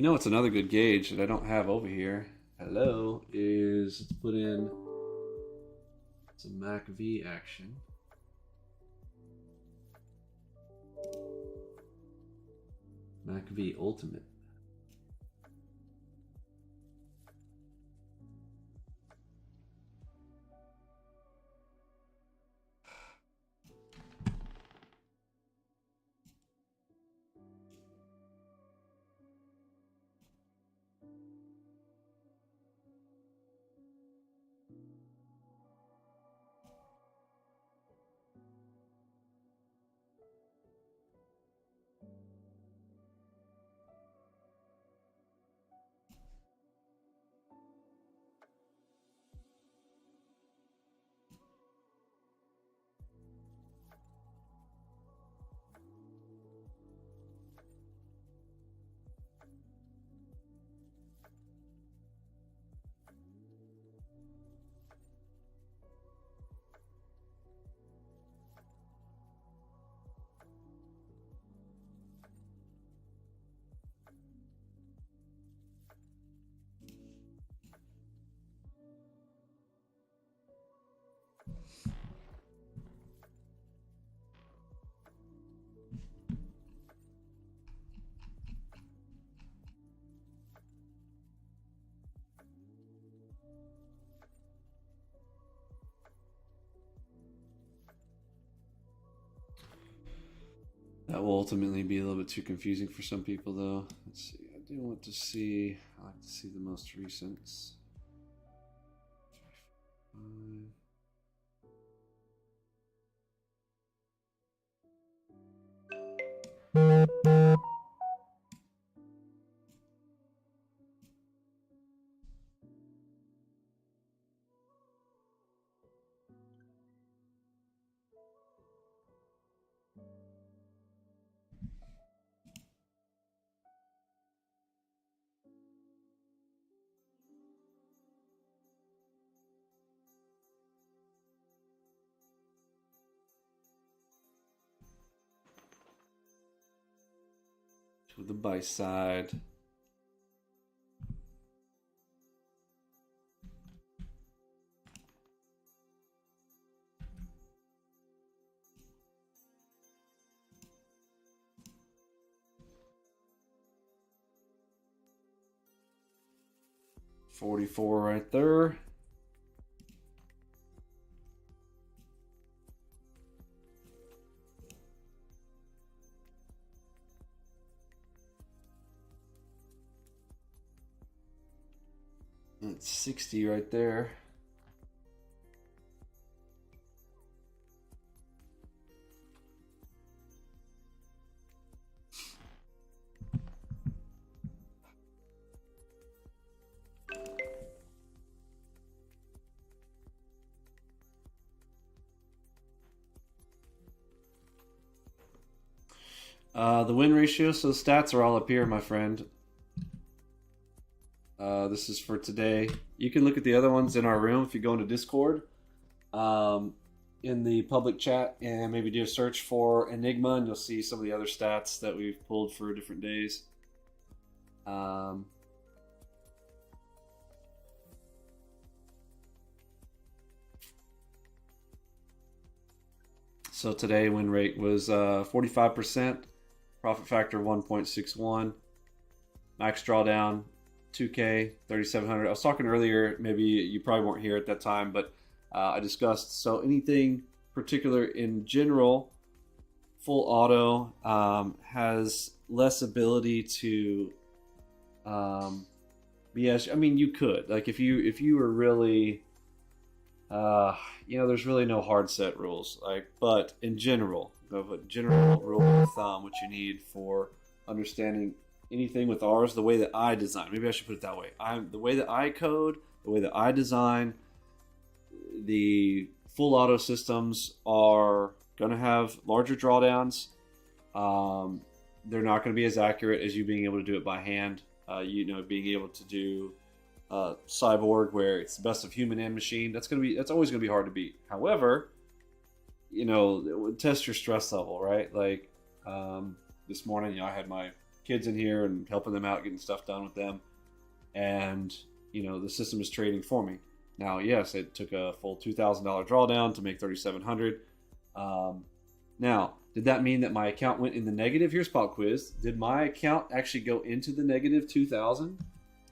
It's another good gauge that I don't have over here. Hello, is let's put in some MACV action. MACV Ultimate. That will ultimately be a little bit too confusing for some people, though. Let's see. I do want to see. I like to see the most recents. To the buy side. $44 right there. That's 60 right there. The win ratio, so the stats are all up here, my friend. This is for today. You can look at the other ones in our room if you go into Discord, in the public chat, and maybe do a search for Enigma, and you'll see some of the other stats that we've pulled for different days. So today win rate was 45%, profit factor 1.61, max drawdown 2K 3,700. I was talking earlier, maybe you probably weren't here at that time, but I discussed, so anything particular in general, full auto has less ability to be as, I mean, you could, like, if you were really there's really no hard set rules, like, but in general, general rule of thumb, what you need for understanding anything with ours, the way that I design, maybe I should put it that way, the way that I code, the way that I design, the full auto systems are going to have larger drawdowns. They're not going to be as accurate as you being able to do it by hand. Being able to do cyborg, where it's the best of human and machine, that's always going to be hard to beat. However, it would test your stress level, right? Like this morning, I had my kids in here and helping them out, getting stuff done with them, and the system is trading for me. Now, yes, it took a full $2,000 drawdown to make 3,700. Now, did that mean that my account went in the negative? Here's pop quiz. Did my account actually go into the negative 2,000?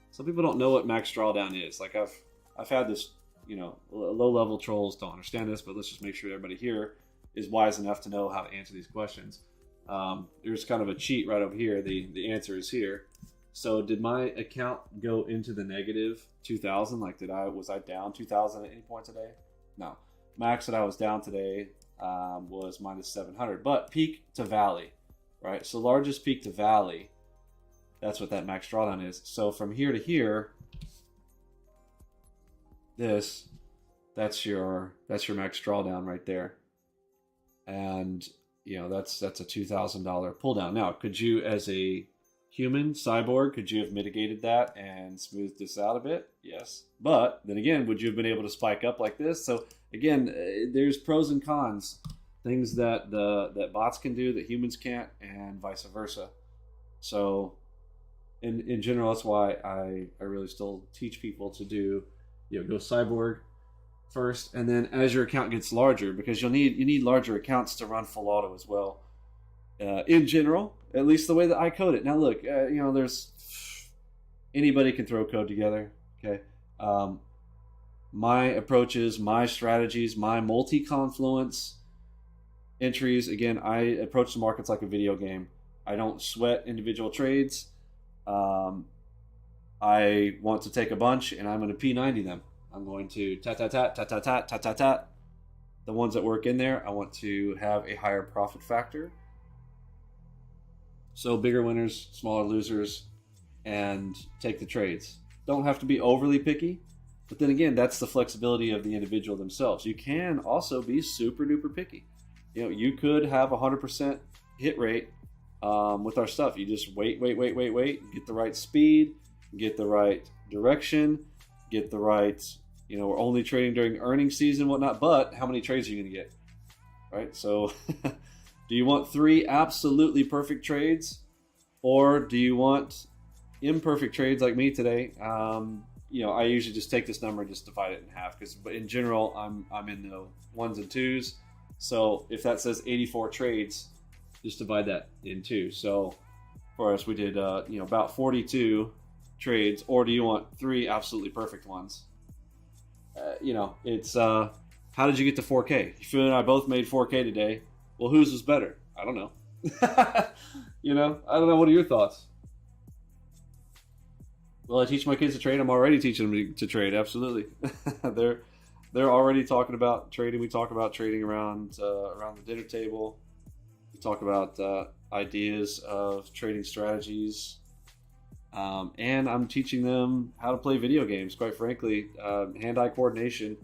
Some people don't know what max drawdown is. Like I've had this, low level trolls don't understand this, but let's just make sure everybody here is wise enough to know how to answer these questions. There's kind of a cheat right over here. The answer is here. So did my account go into the negative 2,000? Like, was I down 2,000 at any point today? No. Max that I was down today was minus 700. But peak to valley, right? So largest peak to valley, that's what that max drawdown is. So from here to here, that's your max drawdown right there. And that's a $2,000 pull down. Now, could you, as a human cyborg, could you have mitigated that and smoothed this out a bit? Yes. But then again, would you have been able to spike up like this? So again, there's pros and cons, things that that bots can do that humans can't, and vice versa. So in general, that's why I really still teach people to do, go cyborg first, and then as your account gets larger, because you need larger accounts to run full auto as well. In general, at least the way that I code it. Now look, there's anybody can throw code together. Okay, my approaches, my strategies, my multi-confluence entries. Again, I approach the markets like a video game. I don't sweat individual trades. I want to take a bunch and I'm going to P90 them. I'm going to tat tat tat tat tat tat tat tat tat. The ones that work in there, I want to have a higher profit factor. So bigger winners, smaller losers, and take the trades. Don't have to be overly picky, but then again, that's the flexibility of the individual themselves. You can also be super duper picky. You know, you could have 100% hit rate with our stuff. You just wait, get the right speed, get the right direction, get the right, you know, we're only trading during earnings season, whatnot, but how many trades are you going to get? Right? So do you want 3 absolutely perfect trades, or do you want imperfect trades like me today? You know, I usually just take this number and just divide it in half, because in general, I'm in the 1s and 2s. So if that says 84 trades, just divide that in 2. So for us, we did you know, about 42 trades. Or do you want 3 absolutely perfect ones? You know, it's how did you get to 4K? Phil and I both made 4K today. Well, whose was better? I don't know. You know, I don't know. What are your thoughts? Well, I teach my kids to trade. I'm already teaching them to trade. Absolutely. They're already talking about trading. We talk about trading around the dinner table. We talk about ideas of trading strategies. And I'm teaching them how to play video games. Quite frankly, hand-eye coordination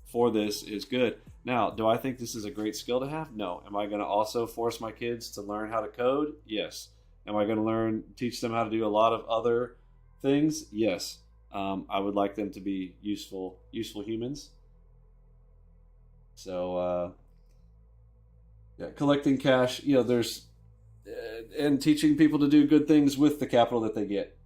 for this is good. Now, do I think this is a great skill to have? No. Am I going to also force my kids to learn how to code? Yes. Am I going to teach them how to do a lot of other things? Yes. I would like them to be useful humans. So, yeah, collecting cash. You know, there's and teaching people to do good things with the capital that they get.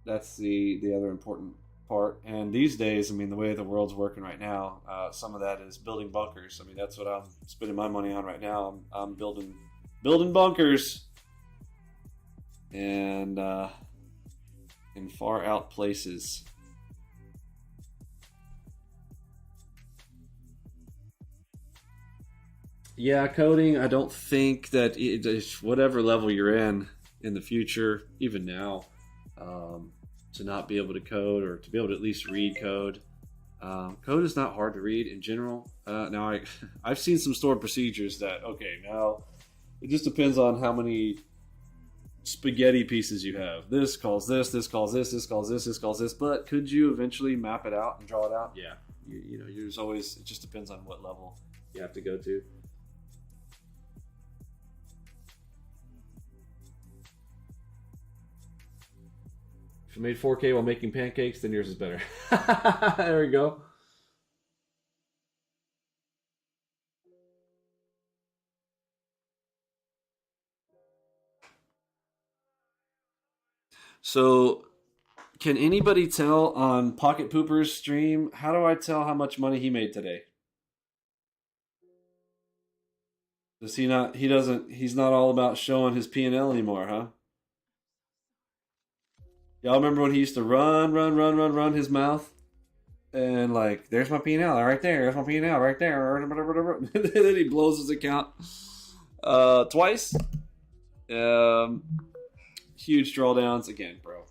That's the other important part. And these days, I mean, the way the world's working right now, some of that is building bunkers. I mean, that's what I'm spending my money on right now. I'm building bunkers, and in far out places. Yeah, coding, I don't think that whatever level you're in the future, even now, to not be able to code, or to be able to at least read code. Code is not hard to read in general. Now, I've seen some stored procedures that, okay, now it just depends on how many spaghetti pieces you have. This calls this calls this, this calls this calls this. But could you eventually map it out and draw it out? Yeah. You know, there's always, it just depends on what level you have to go to. If you made 4K while making pancakes, then yours is better. There we go. So, can anybody tell on Pocket Pooper's stream, how do I tell how much money he made today? Does he not, he's not all about showing his P&L anymore, huh? Y'all remember when he used to run his mouth? And like, there's my P&L right there. There's my P&L right there. And then he blows his account twice. Huge drawdowns again, bro.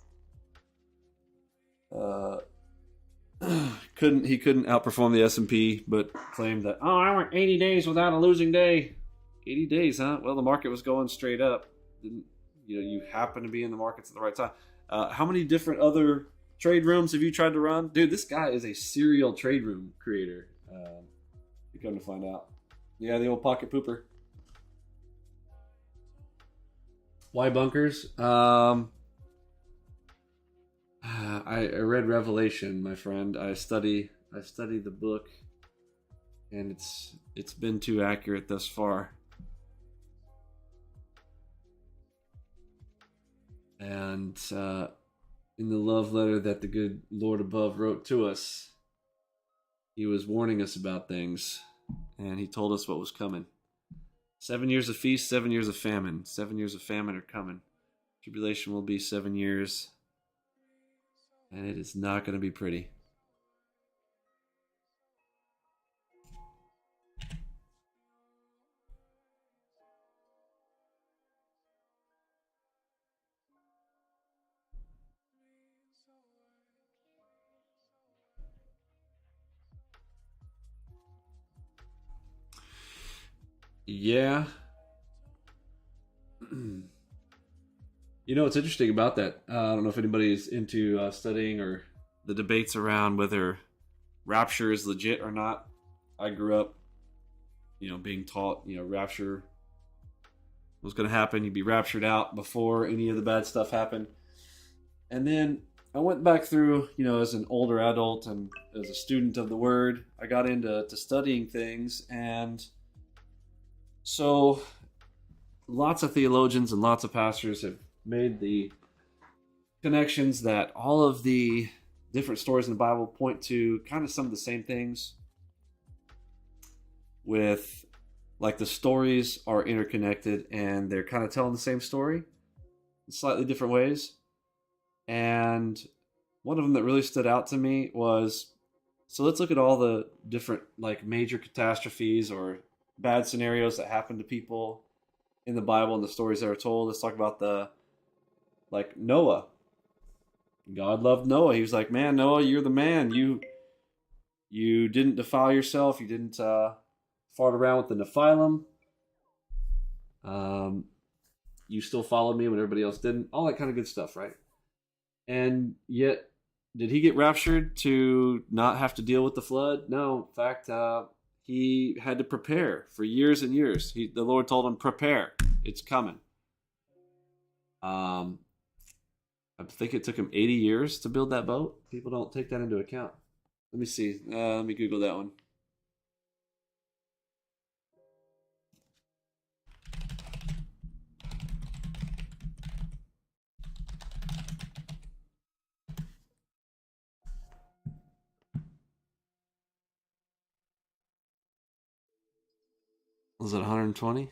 He couldn't outperform the S&P, but claimed that, oh, I went 80 days without a losing day. 80 days, huh? Well, the market was going straight up. You happen to be in the markets at the right time. How many different other trade rooms have you tried to run? Dude, this guy is a serial trade room creator. You come to find out. Yeah, the old Pocket Pooper. Why bunkers? I read Revelation, my friend. I study the book, and it's been too accurate thus far. And in the love letter that the good Lord above wrote to us, he was warning us about things, and he told us what was coming. 7 years of feast, 7 years of famine. 7 years of famine are coming. Tribulation will be 7 years, and it is not going to be pretty. Yeah. You know what's interesting about that? I don't know if anybody's into studying or the debates around whether rapture is legit or not. I grew up, being taught, rapture was going to happen. You'd be raptured out before any of the bad stuff happened. And then I went back through, as an older adult and as a student of the Word, I got into studying things. And so lots of theologians and lots of pastors have made the connections that all of the different stories in the Bible point to kind of some of the same things, with like the stories are interconnected and they're kind of telling the same story in slightly different ways. And one of them that really stood out to me was, so let's look at all the different like major catastrophes or bad scenarios that happen to people in the Bible and the stories that are told. Let's talk about Noah. God loved Noah. He was like, man, Noah, you're the man. You didn't defile yourself. You didn't fart around with the Nephilim. You still followed me when everybody else didn't. All that kind of good stuff, right? And yet, did he get raptured to not have to deal with the flood? No. In fact, he had to prepare for years and years. The Lord told him, prepare. It's coming. I think it took him 80 years to build that boat. People don't take that into account. Let me see. Let me Google that one. Was it 120?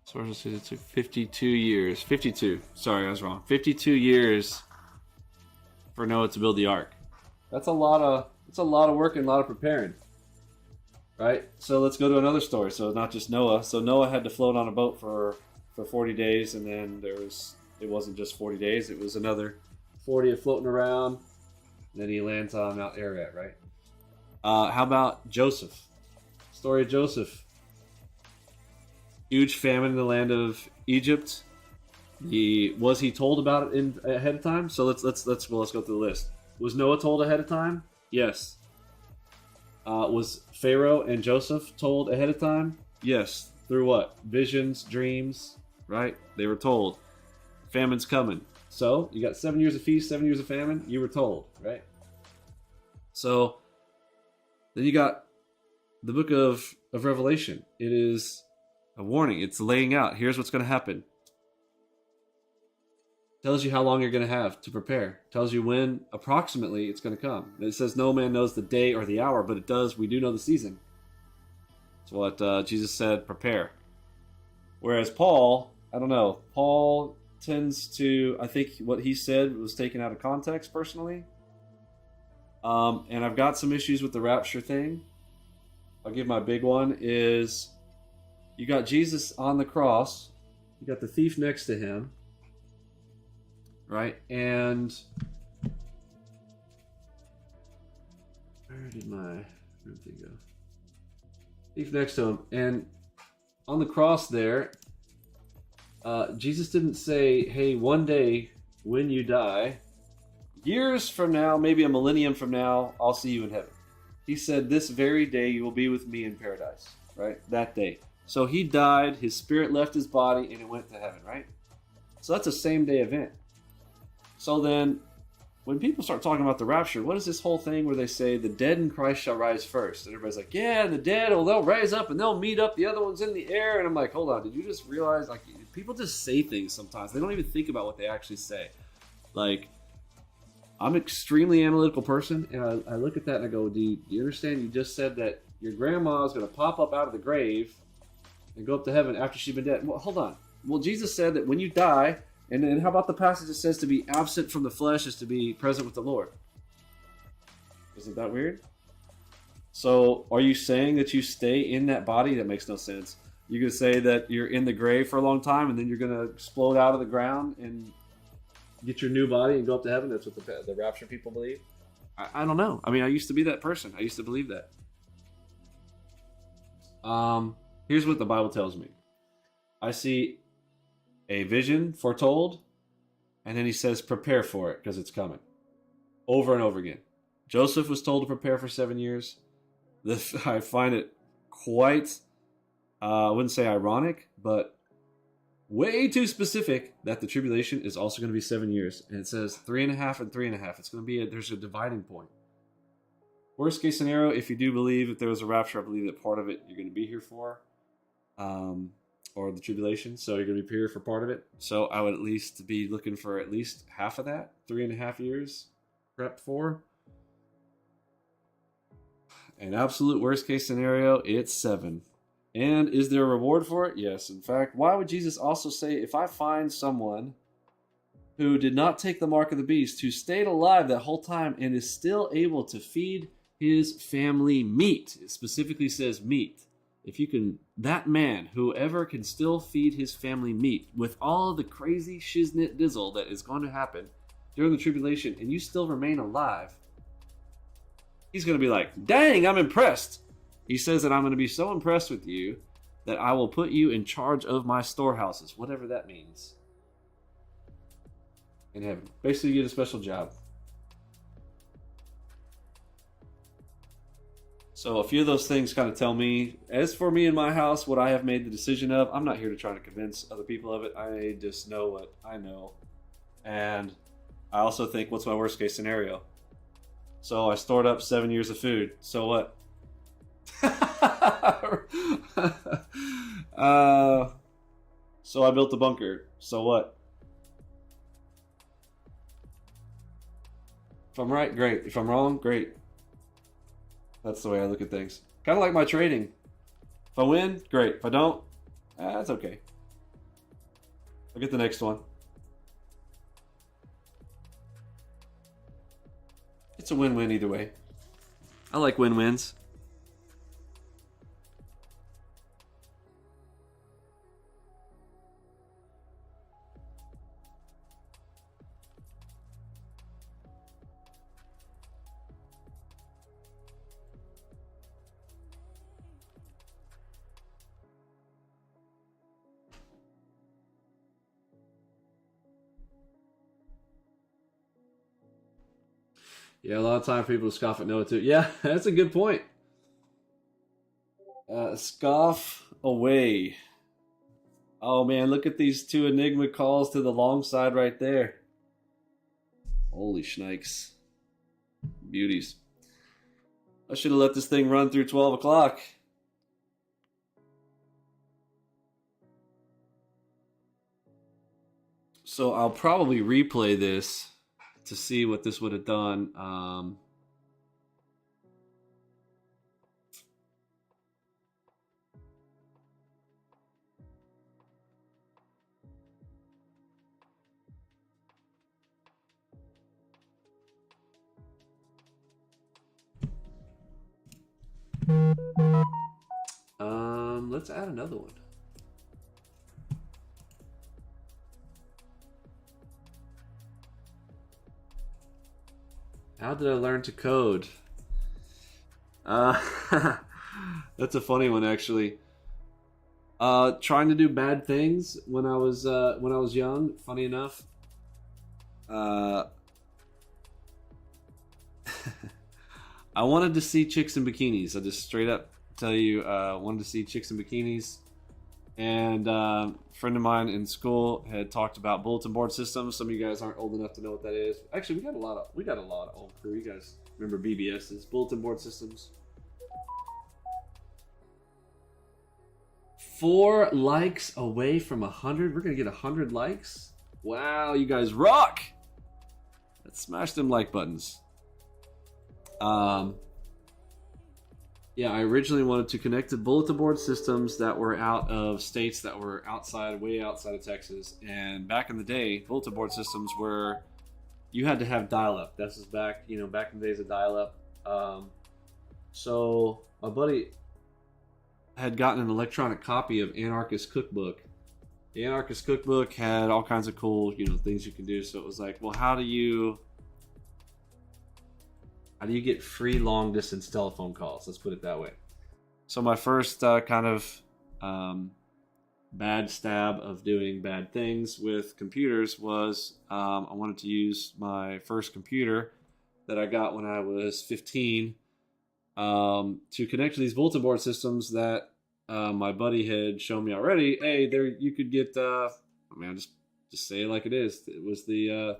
Sources said it took 52 years. 52. Sorry, I was wrong. 52 years for Noah to build the ark. That's a lot of work and a lot of preparing. Right? So let's go to another story. So not just Noah. So Noah had to float on a boat for 40 days, and then it wasn't just 40 days, it was another 40 of floating around. And then he lands on Mount Ararat, right? How about Joseph? Story of Joseph. Huge famine in the land of Egypt. Was he told about it ahead of time? So let's go through the list. Was Noah told ahead of time? Yes. Was Pharaoh and Joseph told ahead of time? Yes. Through what? Visions, dreams, right? They were told. Famine's coming. So you got 7 years of feast, 7 years of famine. You were told, right? So then you got the book of Revelation. It is a warning. It's laying out. Here's what's going to happen. Tells you how long you're going to have to prepare. Tells you when approximately it's going to come. And it says no man knows the day or the hour, but it does. We do know the season. It's what Jesus said, prepare. Whereas Paul, I don't know. Paul tends to, I think what he said was taken out of context personally. And I've got some issues with the rapture thing. I'll give my big one is, you got Jesus on the cross. You got the thief next to him. Right? And where did my thing go? Thief next to him. And on the cross there, Jesus didn't say, hey, one day when you die, years from now, maybe a millennium from now, I'll see you in heaven. He said, this very day you will be with me in paradise. Right? That day. So he died, his spirit left his body, and it went to heaven, right? So that's a same-day event. So then, when people start talking about the rapture, what is this whole thing where they say, the dead in Christ shall rise first? And everybody's like, yeah, and the dead, they'll rise up and they'll meet up, the other one's in the air. And I'm like, hold on, did you just realize, like, people just say things sometimes. They don't even think about what they actually say. Like, I'm an extremely analytical person, and I look at that and I go, do you understand? You just said that your grandma is going to pop up out of the grave and go up to heaven after she's been dead. Well, hold on. Well, Jesus said that when you die, and then how about the passage that says to be absent from the flesh is to be present with the Lord? Isn't that weird? So, are you saying that you stay in that body? That makes no sense. You could say that you're in the grave for a long time, and then you're going to explode out of the ground and get your new body and go up to heaven. That's what the rapture people believe. I don't know. I mean, I used to be that person. I used to believe that. Here's what the Bible tells me. I see a vision foretold, and then he says, prepare for it because it's coming. Over and over again. Joseph was told to prepare for 7 years. I find it quite, I wouldn't say ironic, but way too specific that the tribulation is also going to be 7 years. And it says 3.5 and 3.5. It's going to be, there's a dividing point. Worst case scenario, if you do believe that there was a rapture, I believe that part of it you're going to be here for, or the tribulation. So you're going to be here for part of it. So I would at least be looking for at least half of that, 3.5 years prep for. An absolute worst case scenario, it's 7. And is there a reward for it? Yes. In fact, why would Jesus also say, if I find someone who did not take the mark of the beast, who stayed alive that whole time and is still able to feed his family meat? It specifically says meat. If you can, that man, whoever can still feed his family meat with all of the crazy shiznit dizzle that is going to happen during the tribulation, and you still remain alive, he's going to be like, dang, I'm impressed. He says that I'm going to be so impressed with you that I will put you in charge of my storehouses, whatever that means, in heaven. Basically, you get a special job. So a few of those things kind of tell me, as for me and my house, what I have made the decision of, I'm not here to try to convince other people of it. I just know what I know. And I also think, what's my worst case scenario? So I stored up 7 years of food. So what? So I built a bunker. So what? If I'm right, great. If I'm wrong, great. That's the way I look at things. Kind of like my trading. If I win, great. If I don't, that's okay. I'll get the next one. It's a win-win either way. I like win-wins. Yeah, a lot of times people scoff at Noah too. Yeah, that's a good point. Scoff away. Oh man, look at these 2 Enigma calls to the long side right there. Holy shnikes. Beauties. I should have let this thing run through 12 o'clock. So I'll probably replay this to see what this would have done. Let's add another one. How did I learn to code? That's a funny one, actually. Trying to do bad things when I was young. Funny enough. I wanted to see chicks in bikinis. I just straight up tell you, wanted to see chicks in bikinis. And a friend of mine in school had talked about bulletin board systems. Some of you guys aren't old enough to know what that is. Actually, we got a lot of old crew. You guys remember BBSs, bulletin board systems. 4 likes away from 100. We're gonna get 100 likes. Wow, you guys rock! Let's smash them like buttons. Yeah, I originally wanted to connect to bulletin board systems that were out of states that were outside, way outside of Texas. And back in the day, bulletin board systems were, you had to have dial-up. This is back, back in the days of dial-up. So my buddy had gotten an electronic copy of Anarchist Cookbook. The Anarchist Cookbook had all kinds of cool, things you can do. So it was like, well, how do you get free long distance telephone calls? Let's put it that way. So my first kind of bad stab of doing bad things with computers was I wanted to use my first computer that I got when I was 15 to connect to these bulletin board systems that my buddy had shown me already. Hey, there you could get. Just say it like it is. It was the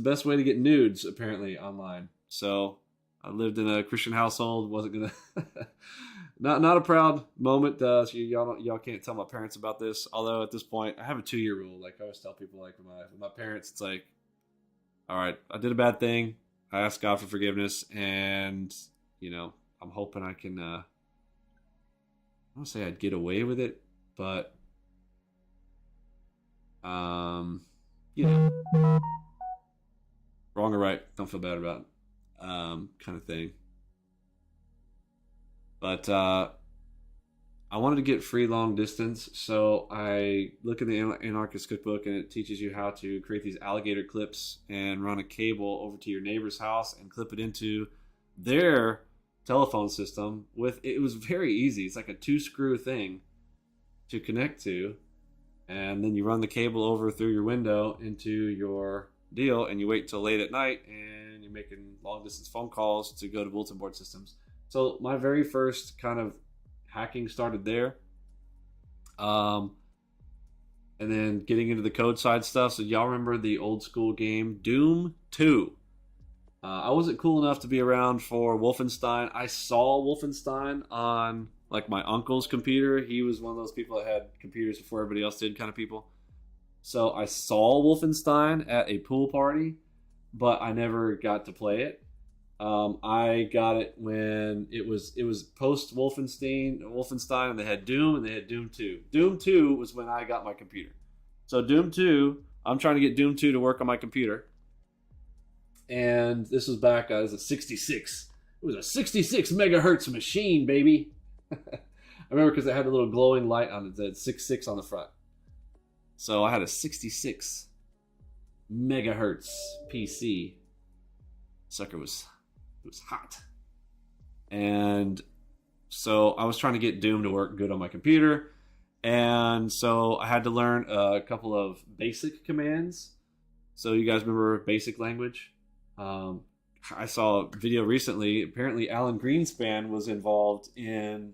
best way to get nudes apparently online. So I lived in a Christian household. Wasn't gonna not a proud moment. So y'all can't tell my parents about this. Although at this point I have a 2-year rule. Like I always tell people, like with my parents, it's like, all right, I did a bad thing. I asked God for forgiveness, and I'm hoping I can. I don't say I'd get away with it, but wrong or right, don't feel bad about it. Kind of thing. But I wanted to get free long distance, so I look at the Anarchist Cookbook, and it teaches you how to create these alligator clips and run a cable over to your neighbor's house and clip it into their telephone system. It was very easy. It's like a 2-screw thing to connect to, and then you run the cable over through your window into your deal, and you wait till late at night, and you're making long distance phone calls to go to bulletin board systems. So my very first kind of hacking started there, and then getting into the code side stuff. So y'all remember the old school game Doom 2? I wasn't cool enough to be around for Wolfenstein. I saw Wolfenstein on like my uncle's computer. He was one of those people that had computers before everybody else did, kind of people. So I saw Wolfenstein at a pool party, but I never got to play it. I got it when it was post Wolfenstein, and they had Doom, and they had Doom 2. Doom 2 was when I got my computer. So Doom 2, I'm trying to get Doom 2 to work on my computer. And this was back as a 66. It was a 66 megahertz machine, baby. I remember because it had a little glowing light on it that said 66 on the front. So I had a 66 megahertz PC. Sucker was hot. And so I was trying to get Doom to work good on my computer. And so I had to learn a couple of basic commands. So you guys remember basic language? I saw a video recently. Apparently Alan Greenspan was involved in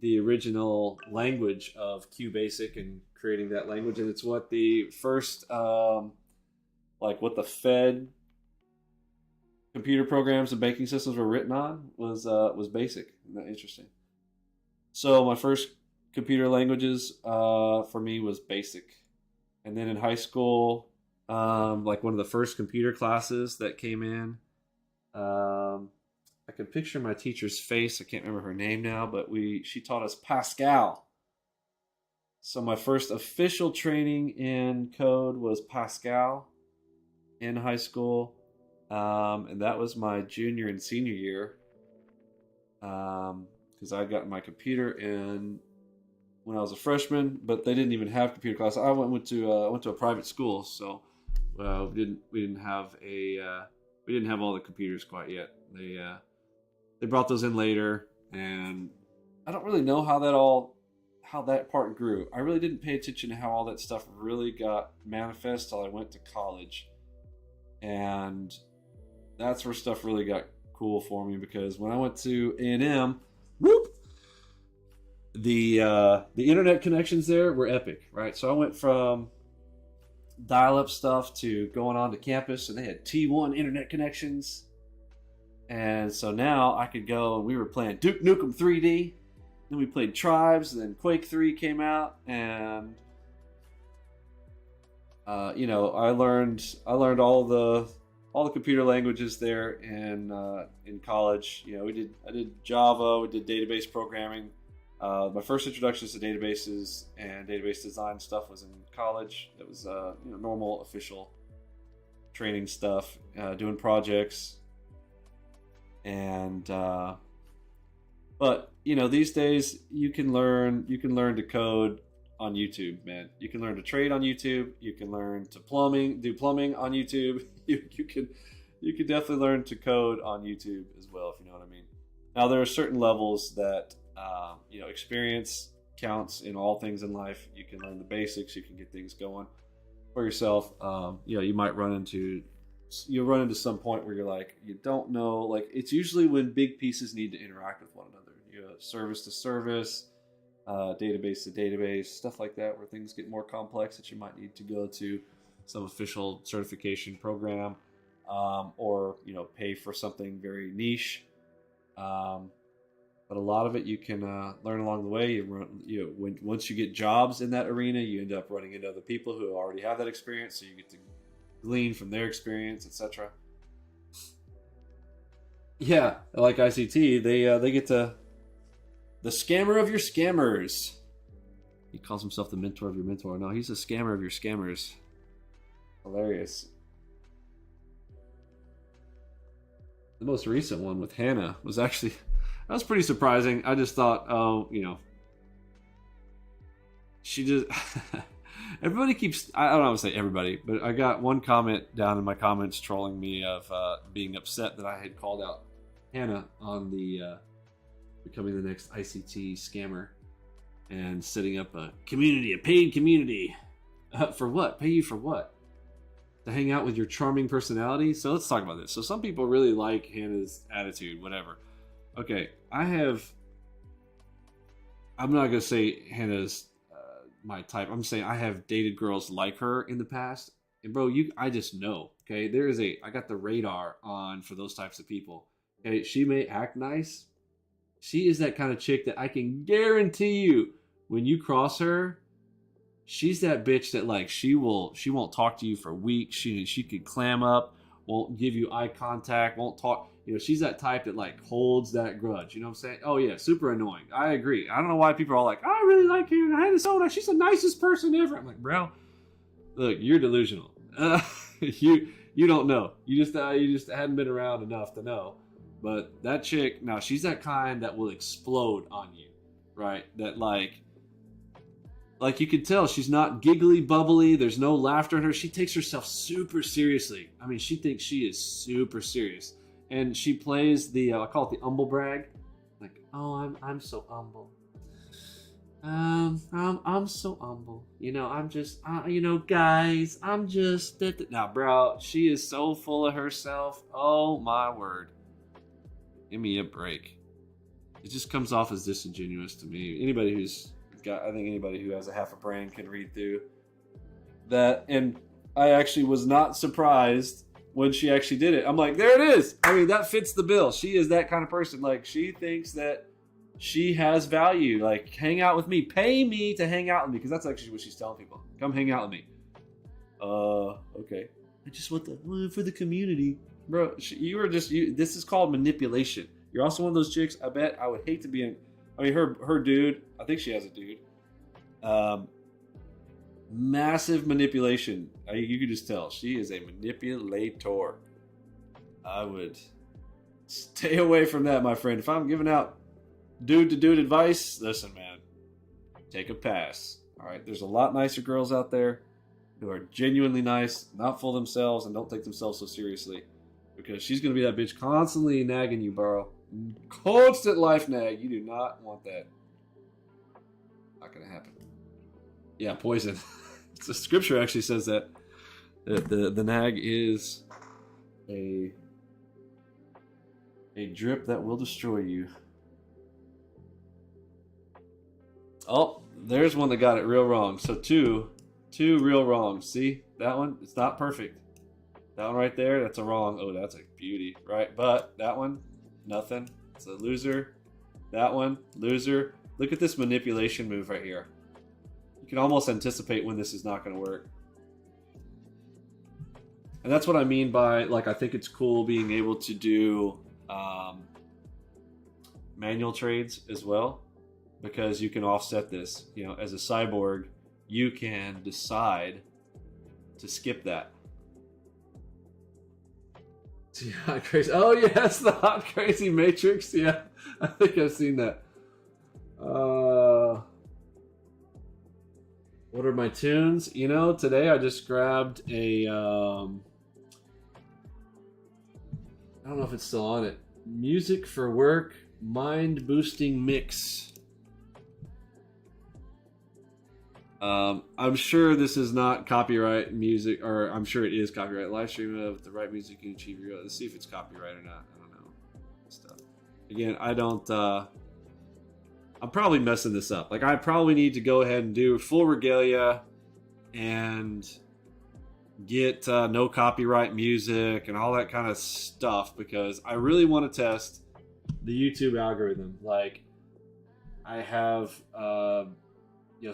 the original language of QBasic and creating that language. And it's what the first, what the Fed computer programs and banking systems were written on was BASIC. Isn't that interesting? So my first computer languages for me was BASIC. And then in high school, one of the first computer classes that came in, I can picture my teacher's face. I can't remember her name now, but she taught us Pascal. So my first official training in code was Pascal in high school. And that was my junior and senior year. Because I got my computer in when I was a freshman, but they didn't even have computer class. I went to a private school, so we didn't have all the computers quite yet. They brought those in later, and I don't really know how that part grew. I really didn't pay attention to how all that stuff really got manifest till I went to college, and that's where stuff really got cool for me, because when I went to A&M, the internet connections there were epic, right? So I went from dial-up stuff to going on to campus, and they had T1 internet connections. And so now I could go, and we were playing Duke Nukem 3D. Then we played Tribes, and then Quake 3 came out, and I learned all the all the computer languages there in college. You know, I did Java, we did database programming. My first introductions to databases and database design stuff was in college. It was normal official training stuff, doing projects, and but these days you can learn to code on YouTube, man. You can learn to trade on YouTube. You can learn to do plumbing on YouTube. You can definitely learn to code on YouTube as well, if you know what I mean. Now there are certain levels that experience counts in all things in life. You can learn the basics. You can get things going for yourself. You might run into some point where you're like, you don't know. Like, it's usually when big pieces need to interact with one another. Service to service, database to database, stuff like that, where things get more complex that you might need to go to some official certification program, or pay for something very niche. But a lot of it you can learn along the way. Once you get jobs in that arena, you end up running into other people who already have that experience, so you get to glean from their experience, etc. Yeah, like ICT, they get to the scammer of your scammers. He calls himself the mentor of your mentor. No, he's a scammer of your scammers. Hilarious. The most recent one with Hannah was actually, that was pretty surprising. I just thought, she just, everybody keeps, I don't know how to say everybody, but I got one comment down in my comments trolling me of being upset that I had called out Hannah on the becoming the next ICT scammer and setting up a paid community. For what? Pay you for what? To hang out with your charming personality? So let's talk about this. So some people really like Hannah's attitude, whatever. Okay, I'm not going to say Hannah's my type. I'm saying I have dated girls like her in the past. And bro, I just know, okay? I got the radar on for those types of people. Okay, she may act nice. She is that kind of chick that I can guarantee you, when you cross her, she's that bitch that like she won't talk to you for weeks. She could clam up, won't give you eye contact, won't talk. She's that type that like holds that grudge. You know what I'm saying? Oh yeah, super annoying. I agree. I don't know why people are all like, I really like her. I had this soda. She's the nicest person ever. I'm like, bro, look, you're delusional. You don't know. You just hadn't been around enough to know. But that chick, now she's that kind that will explode on you, right? That like you can tell she's not giggly, bubbly. There's no laughter in her. She takes herself super seriously. I mean, she thinks she is super serious, and she plays the I call it the humble brag, like, oh, I'm so humble. I'm so humble. I'm just, guys, I'm just. Now, bro, she is so full of herself. Oh my word. Give me a break. It just comes off as disingenuous to me. Anybody who has a half a brain can read through that. And I actually was not surprised when she actually did it. I'm like, there it is. I mean, that fits the bill. She is that kind of person. Like, she thinks that she has value. Like, hang out with me. Pay me to hang out with me. Because that's actually what she's telling people. Come hang out with me. Okay. I just want for the community. Bro, this is called manipulation. You're also one of those chicks, I bet I would hate to be in. I mean, her dude, I think she has a dude. Massive manipulation. You could just tell. She is a manipulator. I would stay away from that, my friend. If I'm giving out dude to dude advice, listen, man, take a pass. All right, there's a lot nicer girls out there who are genuinely nice, not full of themselves, and don't take themselves so seriously. Because she's going to be that bitch constantly nagging you, bro. Constant life nag. You do not want that. Not going to happen. Yeah, poison. The scripture actually says that the nag is a drip that will destroy you. Oh, there's one that got it real wrong. So two real wrongs. See? That one? It's not perfect. That one right there, that's a wrong. Oh, that's a beauty, right? But that one, nothing. It's a loser. That one, loser. Look at this manipulation move right here. You can almost anticipate when this is not going to work. And that's what I mean by, like, I think it's cool being able to do manual trades as well, because you can offset this. You know, as a cyborg, you can decide to skip that. Yeah, crazy. Oh yes, the hot crazy matrix. Yeah, I think I've seen that. What are my tunes? You know, today I just grabbed a I don't know if it's still on it. Music for Work Mind Boosting Mix. I'm sure this is not copyright music, or I'm sure it is copyright. Live stream of the right music you can achieve your goal. Let's see if it's copyright or not. I don't know. Stuff. Again, I don't. I'm probably messing this up. Like, I probably need to go ahead and do full regalia and get no copyright music and all that kind of stuff, because I really want to test the YouTube algorithm. Like, I have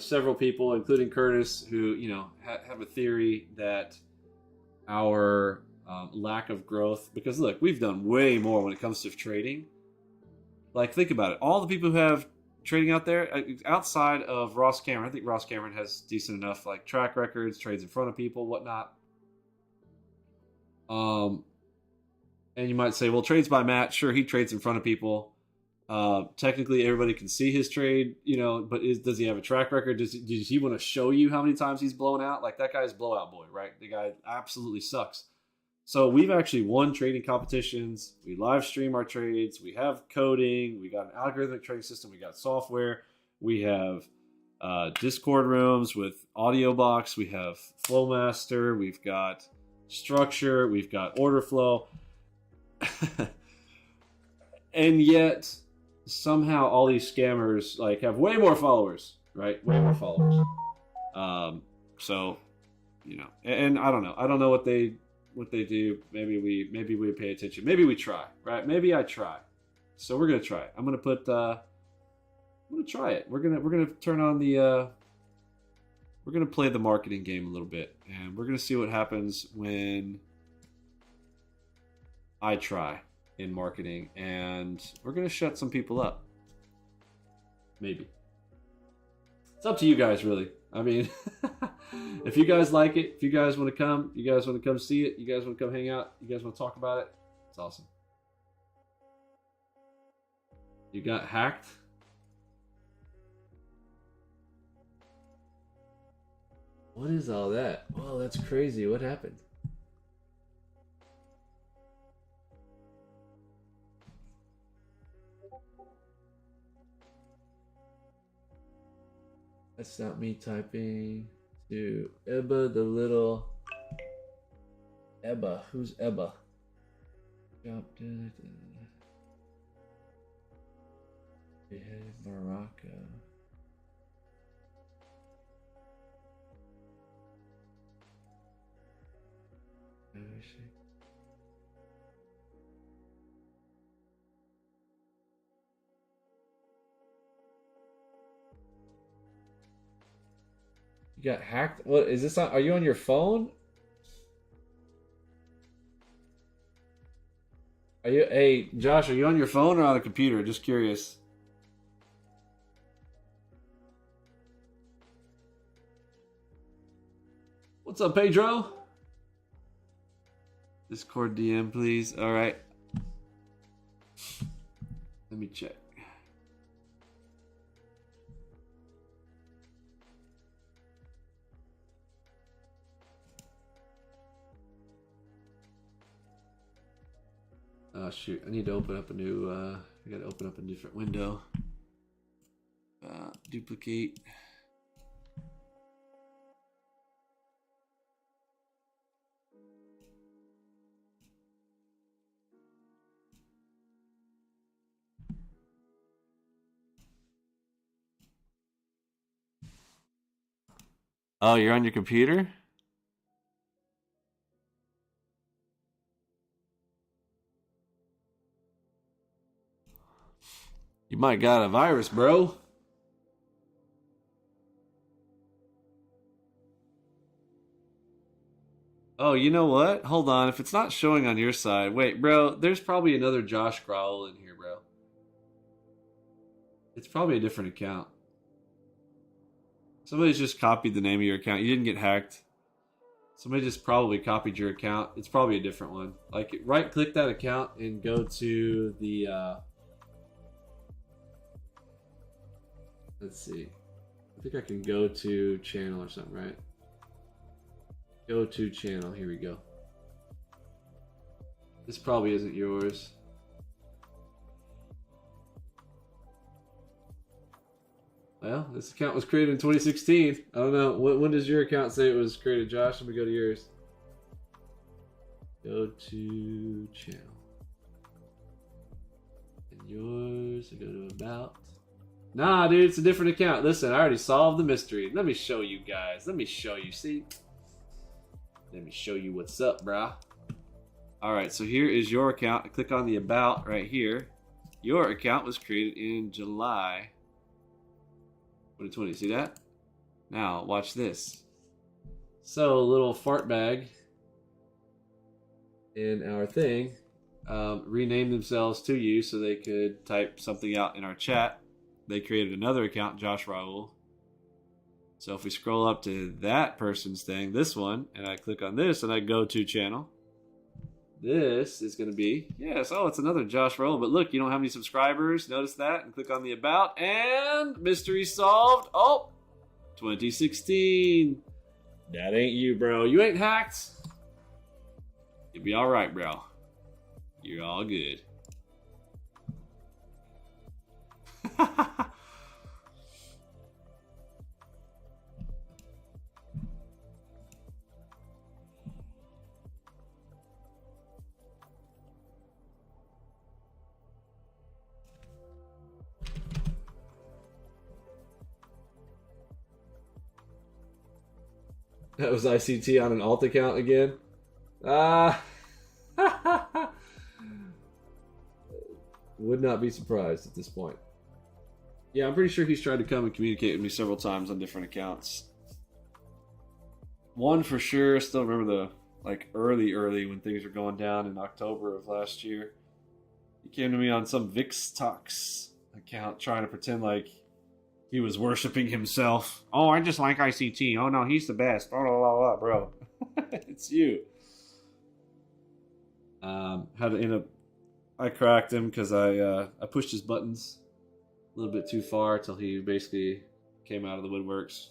several people, including Curtis, who have a theory that our lack of growth, because look, we've done way more when it comes to trading. Like, think about it. All the people who have trading out there, outside of Ross Cameron, I think Ross Cameron has decent enough like track records, trades in front of people, whatnot. And you might say, well, trades by Matt, sure, he trades in front of people. Technically, everybody can see his trade, but does he have a track record? Does he want to show you how many times he's blown out? Like, that guy's blowout boy, right? The guy absolutely sucks. So we've actually won trading competitions. We live stream our trades. We have coding. We got an algorithmic trading system. We got software. We have Discord rooms with AudioBox. We have Flowmaster. We've got structure. We've got order flow. And yet, somehow all these scammers like have way more followers, right? Way more followers. So, and I don't know. I don't know what they do. Maybe we pay attention. Maybe we try, right? Maybe I try. So we're gonna try it. I'm gonna try it. We're gonna turn on the we're gonna play the marketing game a little bit, and we're gonna see what happens when I try in marketing, and we're gonna shut some people up. Maybe. It's up to you guys, really. I mean, if you guys like it, if you guys want to come, you guys want to come see it, you guys want to come hang out, you guys want to talk about it, it's awesome. You got hacked? What is all that? Well, that's crazy. What happened? That's not me typing to Ebba the little. Ebba, who's Ebba? Beheaded Morocco. You got hacked? What is this on? Are you on your phone? Hey, Josh, are you on your phone or on a computer? Just curious. What's up, Pedro? Discord DM, please. All right. Let me check. Oh shoot, I need to open up a new, I gotta open up a different window. Duplicate. Oh, you're on your computer? You might got a virus, bro. Oh, you know what? Hold on. If it's not showing on your side, wait, bro. There's probably another Josh Growl in here, bro. It's probably a different account. Somebody's just copied the name of your account. You didn't get hacked. Somebody just probably copied your account. It's probably a different one. Like, right-click that account and go to the, let's see. I think I can go to channel or something, right? Go to channel. Here we go. This probably isn't yours. Well, this account was created in 2016. I don't know. When does your account say it was created, Josh? Let me go to yours. Go to channel. And yours, I go to about. Nah, dude, it's a different account. Listen, I already solved the mystery. Let me show you guys. Let me show you. See? Let me show you what's up, brah. Alright, so here is your account. I click on the about right here. Your account was created in July 2020. See that? Now, watch this. So, little fart bag in our thing renamed themselves to you so they could type something out in our chat. They created another account, Josh Raul. So if we scroll up to that person's thing, this one, and I click on this and I go to channel, this is going to be, yes, oh, it's another Josh Raul. But look, you don't have any subscribers. Notice that. And click on the about, and mystery solved. Oh, 2016. That ain't you, bro. You ain't hacked. You'll be all right, bro. You're all good. That was ICT on an alt account again. Would not be surprised at this point. Yeah, I'm pretty sure he's tried to come and communicate with me several times on different accounts. One for sure, I still remember the early when things were going down in October of last year. He came to me on some Vix Talks account trying to pretend like he was worshiping himself. Oh, I just like ICT. Oh no, he's the best. Blah, blah, blah, blah, bro. It's you. Had to end up. I cracked him because I pushed his buttons a little bit too far till he basically came out of the woodworks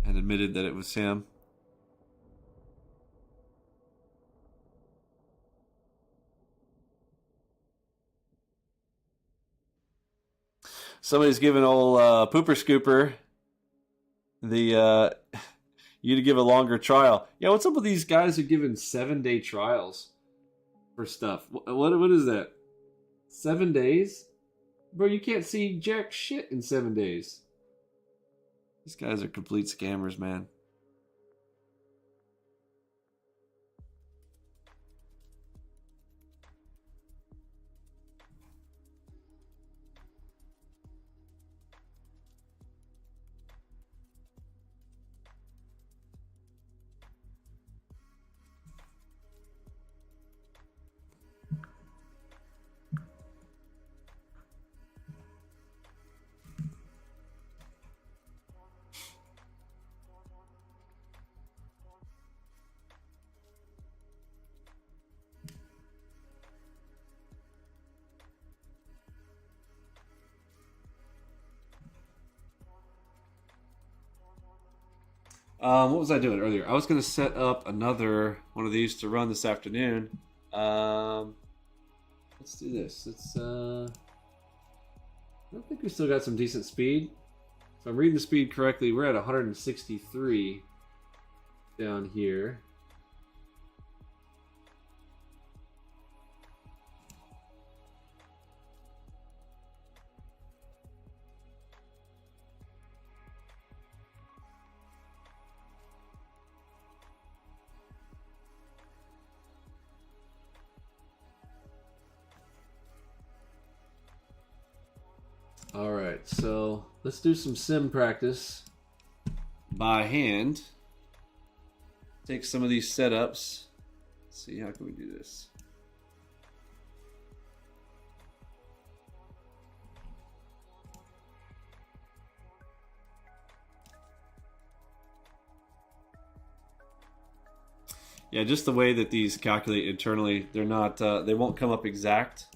and admitted that it was him. Somebody's giving old Pooper Scooper the you to give a longer trial. Yeah, what's up with these guys who are giving 7-day trials for stuff? What is that? 7 days? Bro, you can't see jack shit in 7 days. These guys are complete scammers, man. What was I doing earlier? I was going to set up another one of these to run this afternoon. Let's do this. I don't think we still got some decent speed. If I'm reading the speed correctly, we're at 163 down here. Alright, so let's do some sim practice by hand. take some of these setups. Let's see, how can we do this? Yeah, just the way that these calculate internally, they're not, they won't come up exact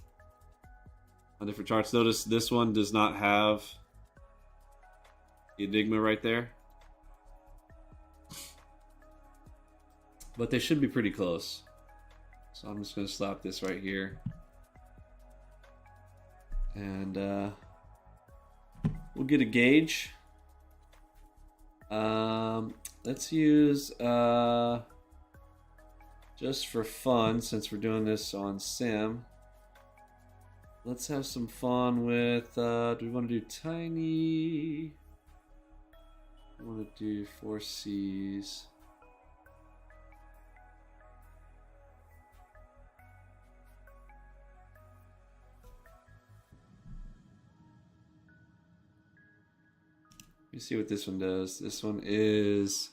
on different charts. Notice this one does not have the Enigma right there. But they should be pretty close. So I'm just going to slap this right here. And we'll get a gauge. Let's use, just for fun, since we're doing this on Sim, let's have some fun with, do we want to do tiny? I want to do 4 C's. Let me see what this one does. This one is...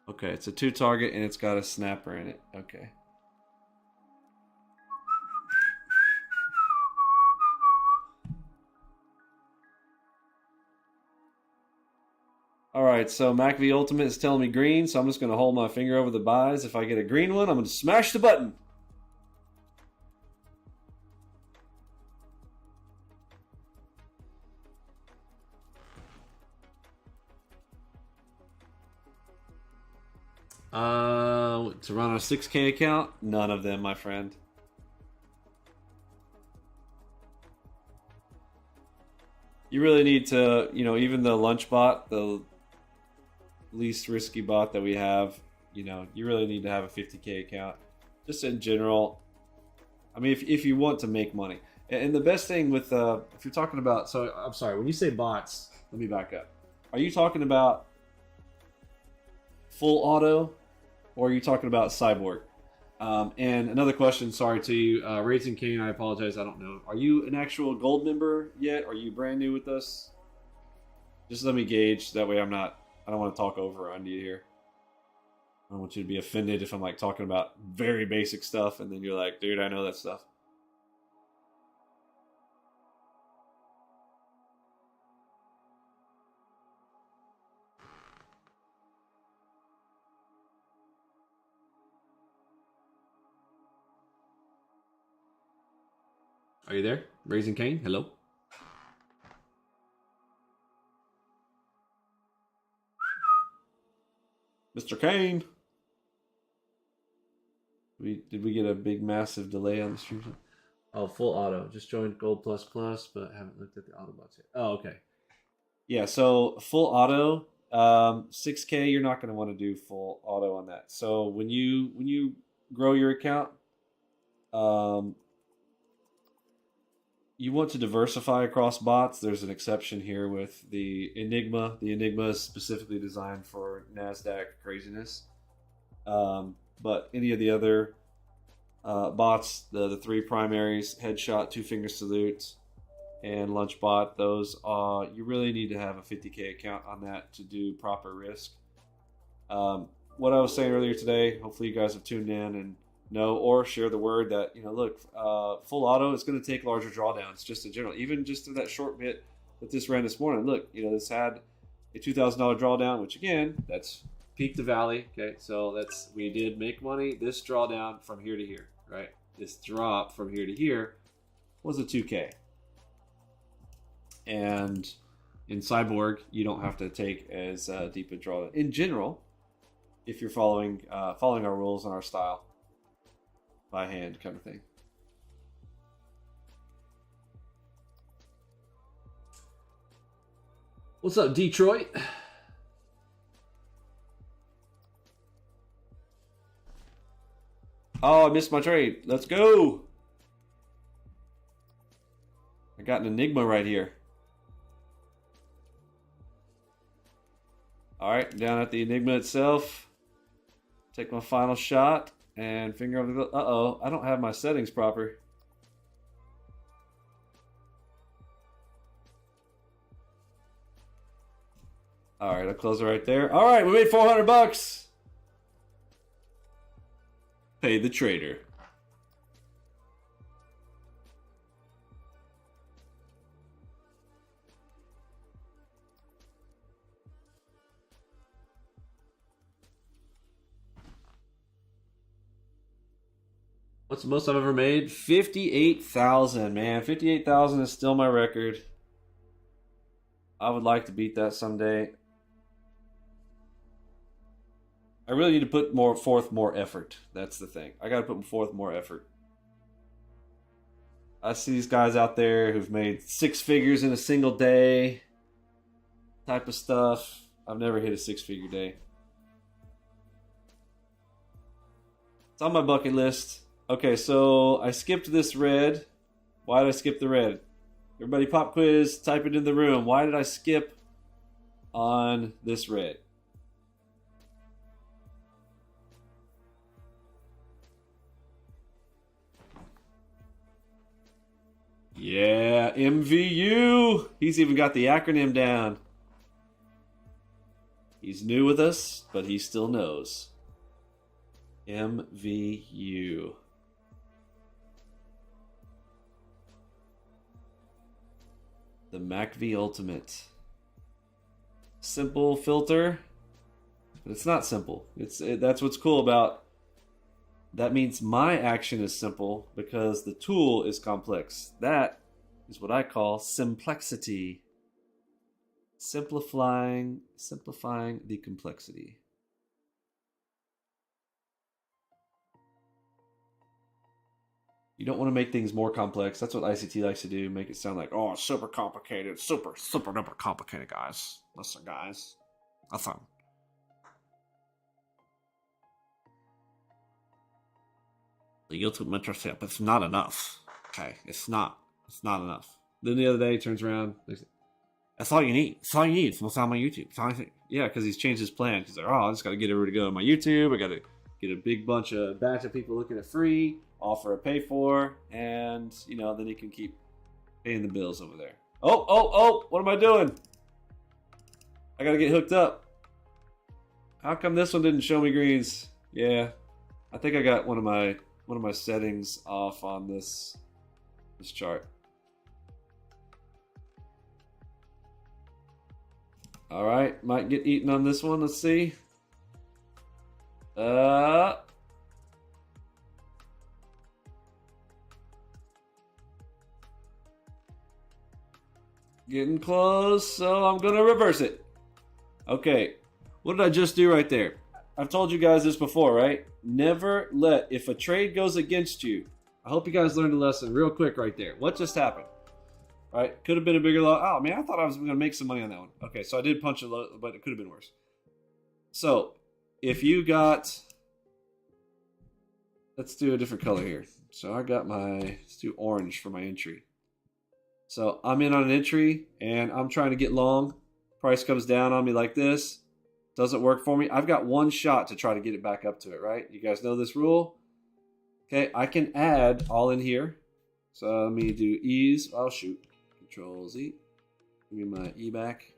Okay, it's a 2 target and it's got a snapper in it. Okay. Alright, so MacV Ultimate is telling me green, so I'm just going to hold my finger over the buys. If I get a green one, I'm going to smash the button. To run on a 6K account? None of them, my friend. You really need to, you know, even the lunch bot, the least risky bot that we have, you know, you really need to have a 50K account. Just in general. I mean, if you want to make money. And the best thing with, if you're talking about, so I'm sorry, when you say bots, let me back up. Are you talking about full auto? Or are you talking about Cyborg? And another question, sorry to you, Raising King, I apologize, I don't know. Are you an actual gold member yet? Are you brand new with us? Just let me gauge, that way I don't want to talk over on you here. I don't want you to be offended if I'm like talking about very basic stuff and then you're like, dude, I know that stuff. Are you there? Raising Cain, hello? Mr. Cain! Did we get a big massive delay on the stream? Oh, full auto. Just joined Gold Plus Plus, but haven't looked at the Autobots yet. Oh, okay. Yeah, so full auto, 6K, you're not going to want to do full auto on that. So when you grow your account, you want to diversify across bots. There's an exception here with the Enigma. The Enigma is specifically designed for NASDAQ craziness. But any of the other bots, the 3 primaries, Headshot, 2 Finger Salute, and Lunchbot, those you really need to have a 50K account on that to do proper risk. What I was saying earlier today, hopefully you guys have tuned in and know or share the word that, you know, look, full auto is going to take larger drawdowns just in general. Even just through that short bit that this ran this morning. Look, you know, this had a $2,000 drawdown, which again, that's peak to valley. Okay, so we did make money. This drawdown from here to here, right? This drop from here to here was a 2K. And in Cyborg, you don't have to take as deep a drawdown in general if you're following our rules and our style. By hand kind of thing. What's up, Detroit? Oh, I missed my trade. Let's go. I got an Enigma right here. All right, down at the Enigma itself. Take my final shot. And finger over the... Uh-oh, I don't have my settings proper. All right, I'll close it right there. All right, we made 400 bucks. Paid the trader. What's the most I've ever made? 58,000, man. 58,000 is still my record. I would like to beat that someday. I really need to put forth more effort. That's the thing. I got to put forth more effort. I see these guys out there who've made 6 figures in a single day. Type of stuff. I've never hit a 6-figure day. It's on my bucket list. Okay, so I skipped this red. Why did I skip the red? Everybody pop quiz, type it in the room. Why did I skip on this red? Yeah, MVU. He's even got the acronym down. He's new with us, but he still knows. MVU. The MACV Ultimate. Simple filter, but it's not simple. That's what's cool about. That means my action is simple because the tool is complex. That is what I call simplexity. Simplifying the complexity. You don't want to make things more complex. That's what ICT likes to do. Make it sound like, oh, it's super complicated. Super duper complicated, guys. Listen, guys. Listen. The ultimate mentorship. It's not enough. Okay, it's not. It's not enough. Then the other day he turns around. That's all you need. That's all you need. It's what's on my YouTube. Yeah, because he's changed his plan. He's like, oh, I just got to get everybody to go to my YouTube. I got to get a big batch of people looking at free, offer a pay for, and, you know, then he can keep paying the bills over there. Oh, what am I doing? I got to get hooked up. How come this one didn't show me greens? Yeah, I think I got one of my settings off on this chart. All right, might get eaten on this one. Let's see. Getting close, so I'm gonna reverse it. Okay, what did I just do right there? I've told you guys this before, right? Never let, if a trade goes against you, I hope you guys learned a lesson real quick right there. What just happened? Right? Could have been a bigger loss. Oh, man, I thought I was going to make some money on that one. Okay, so I did punch a low, but it could have been worse. So, if you got, let's do a different color here. So I got let's do orange for my entry. So I'm in on an entry, and I'm trying to get long. Price comes down on me like this. Doesn't work for me. I've got one shot to try to get it back up to it, right? You guys know this rule? Okay, I can add all in here. So let me do E's. Oh, shoot. Control Z. Give me my E back.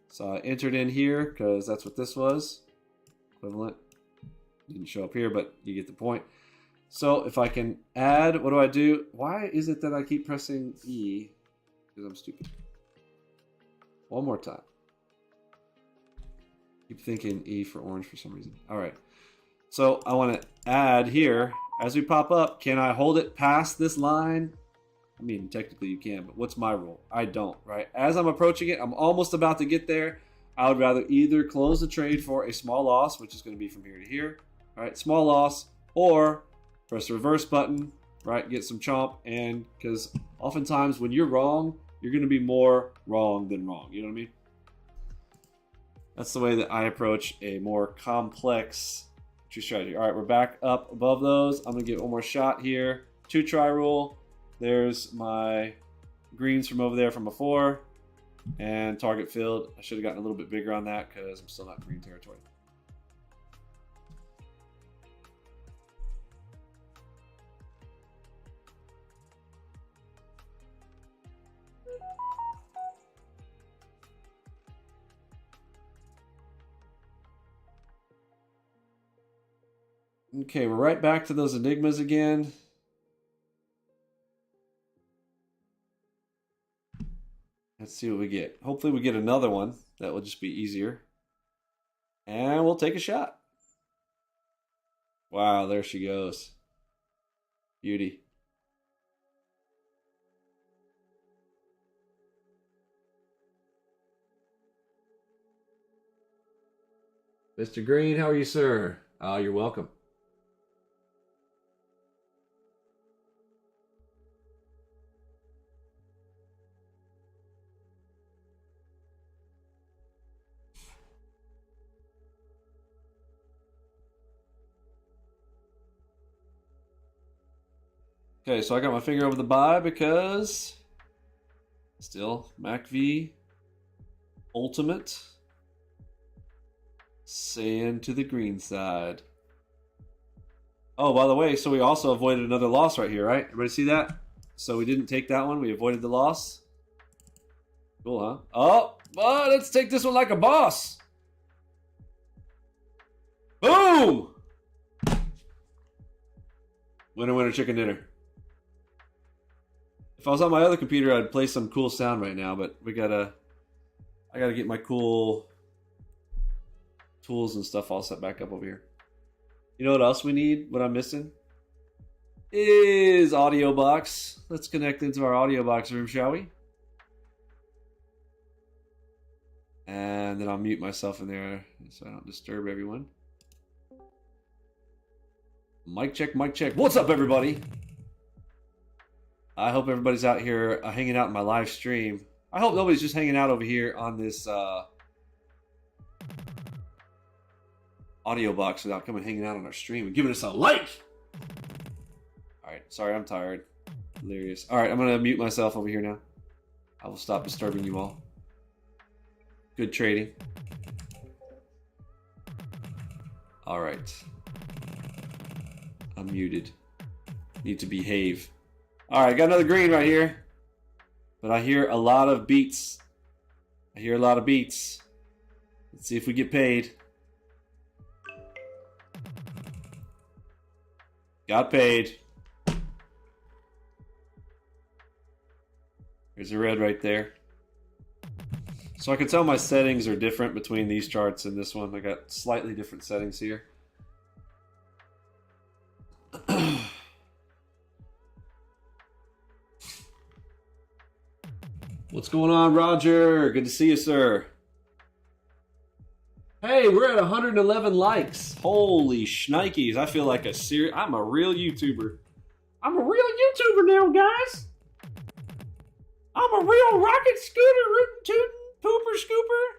So I entered in here because that's what this was. Equivalent. Didn't show up here, but you get the point. So if I can add, what do I do? Why is it that I keep pressing E? Because I'm stupid. One more time. Keep thinking E for orange for some reason. All right. So I want to add here. As we pop up, can I hold it past this line? I mean, technically you can, but what's my rule? I don't, right? As I'm approaching it, I'm almost about to get there. I would rather either close the trade for a small loss, which is going to be from here to here, right? Small loss, or press the reverse button, right? Get some chomp, and because oftentimes when you're wrong, you're going to be more wrong than wrong. You know what I mean? That's the way that I approach a more complex true strategy. All right, we're back up above those. I'm going to get one more shot here. 2-try rule. There's my greens from over there from before. And target filled. I should have gotten a little bit bigger on that because I'm still not in green territory. Okay, we're right back to those enigmas again. Let's see what we get. Hopefully we get another one. That will just be easier. And we'll take a shot. Wow, there she goes. Beauty. Mr. Green, how are you, sir? You're welcome. Okay, so I got my finger over the buy because still MACV Ultimate sand to the green side. Oh, by the way, so we also avoided another loss right here, right? Everybody see that? So we didn't take that one. We avoided the loss. Cool, huh? Oh, let's take this one like a boss. Boom! Winner, winner, chicken dinner. If I was on my other computer, I'd play some cool sound right now, but I gotta get my cool tools and stuff all set back up over here. You know what else we need? What I'm missing is AudioBox. Let's connect into our AudioBox room, shall we? And then I'll mute myself in there so I don't disturb everyone. Mic check, mic check. What's up, everybody? I hope everybody's out here hanging out in my live stream. I hope nobody's just hanging out over here on this AudioBox without coming hanging out on our stream and giving us a like. All right, sorry, I'm tired. Hilarious. All right, I'm gonna mute myself over here now. I will stop disturbing you all. Good trading. All right. I'm muted. Need to behave. All right, got another green right here. But I hear a lot of beats. I hear a lot of beats. Let's see if we get paid. Got paid. There's a red right there. So I can tell my settings are different between these charts and this one. I got slightly different settings here. What's going on, Roger? Good to see you, sir. Hey, we're at 111 likes. Holy shnikes. I feel like I'm a real YouTuber. I'm a real YouTuber now, guys. I'm a real rocket scooter, rootin' tootin', pooper scooper.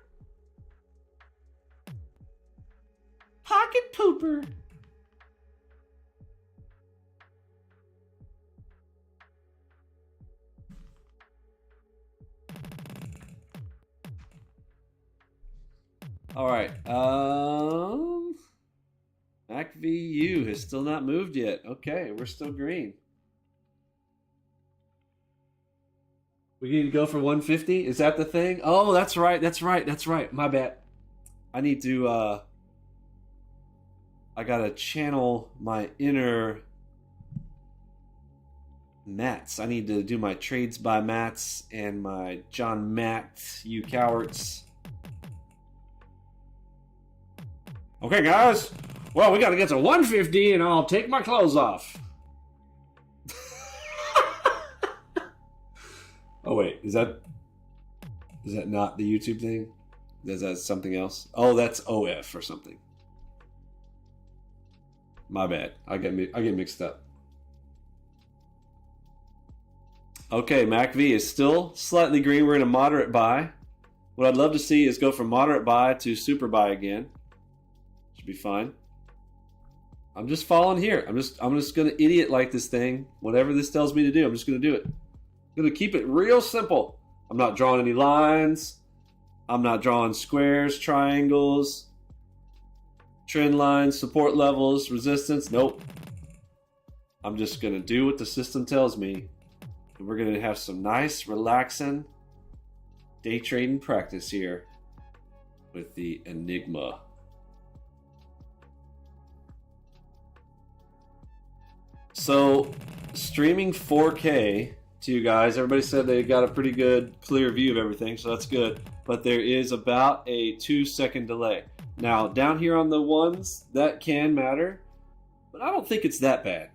Pocket pooper. All right. MacVU has still not moved yet. Okay, we're still green. We need to go for 150. Is that the thing? Oh, that's right. That's right. That's right. My bad. I need to. I gotta channel my inner Mats. I need to do my trades by Mats and my John Matt, you cowards. Okay, guys. Well, we got to get to 150 and I'll take my clothes off. Oh, wait. Is that not the YouTube thing? Is that something else? Oh, that's OF or something. My bad. I get mixed up. Okay, MACV is still slightly green. We're in a moderate buy. What I'd love to see is go from moderate buy to super buy again. Should be fine. I'm just following here. I'm just gonna idiot like this thing. Whatever this tells me to do, I'm just gonna do it. I'm gonna keep it real simple. I'm not drawing any lines. I'm not drawing squares, triangles, trend lines, support levels, resistance. Nope. I'm just gonna do what the system tells me. And we're gonna have some nice, relaxing day trading practice here with the Enigma. So, streaming 4K to you guys, everybody said they got a pretty good, clear view of everything, so that's good. But there is about a 2-second delay. Now, down here on the ones, that can matter, but I don't think it's that bad.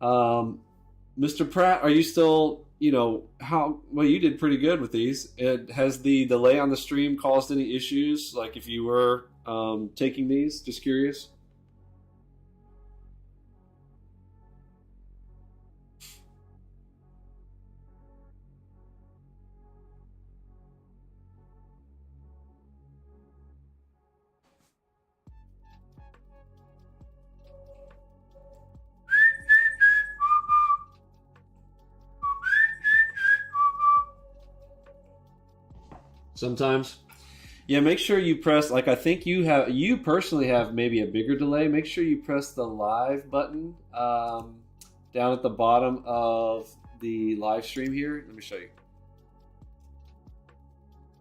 Mr. Pratt, are you still, well, you did pretty good with these. Has the delay on the stream caused any issues? Like if you were taking these? Just curious. Sometimes. Yeah, make sure you press, like I think you personally have maybe a bigger delay. Make sure you press the live button down at the bottom of the live stream here. Let me show you.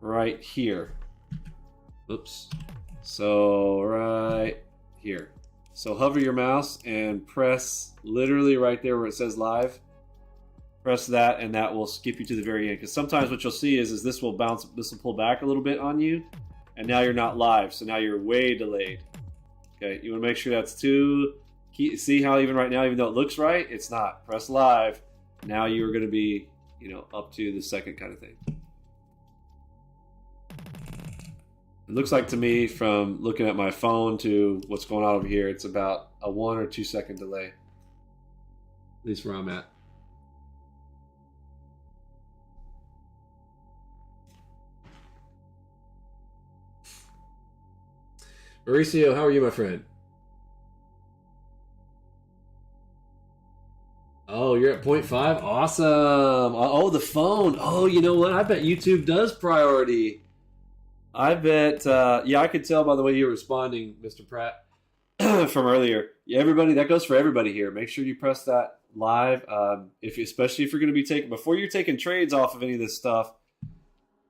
Right here. Oops. So right here. So hover your mouse and press literally right there where it says live. Press that, and that will skip you to the very end. Because sometimes what you'll see is this will bounce, this will pull back a little bit on you, and now you're not live. So now you're way delayed. Okay, you want to make sure that's see how even right now, even though it looks right, it's not. Press live. Now you're going to be, up to the second kind of thing. It looks like to me, from looking at my phone to what's going on over here, it's about a 1 or 2 second delay. At least where I'm at. Mauricio, how are you, my friend? Oh, you're at 0.5? Awesome. Oh, the phone. Oh, you know what? I bet YouTube does priority. I bet, yeah, I could tell by the way you were responding, Mr. Pratt, from earlier. Yeah, everybody, that goes for everybody here. Make sure you press that live. Especially if you're going to be before you're taking trades off of any of this stuff,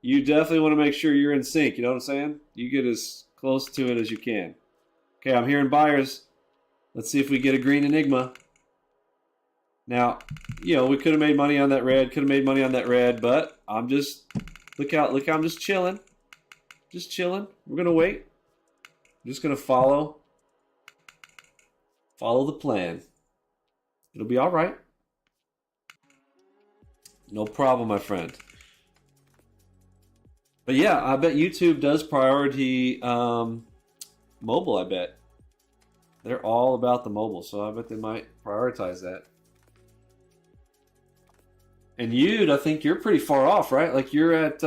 you definitely want to make sure you're in sync. You know what I'm saying? You get as close to it as you can. Okay, I'm hearing buyers. Let's see if we get a green Enigma. Now, we could have made money on that red, but I'm just, look how I'm just chilling. Just chilling. We're going to wait. I'm just going to follow the plan. It'll be all right. No problem, my friend. But yeah, I bet YouTube does priority mobile, I bet. They're all about the mobile, so I bet they might prioritize that. And I think you're pretty far off, right? Like you're at,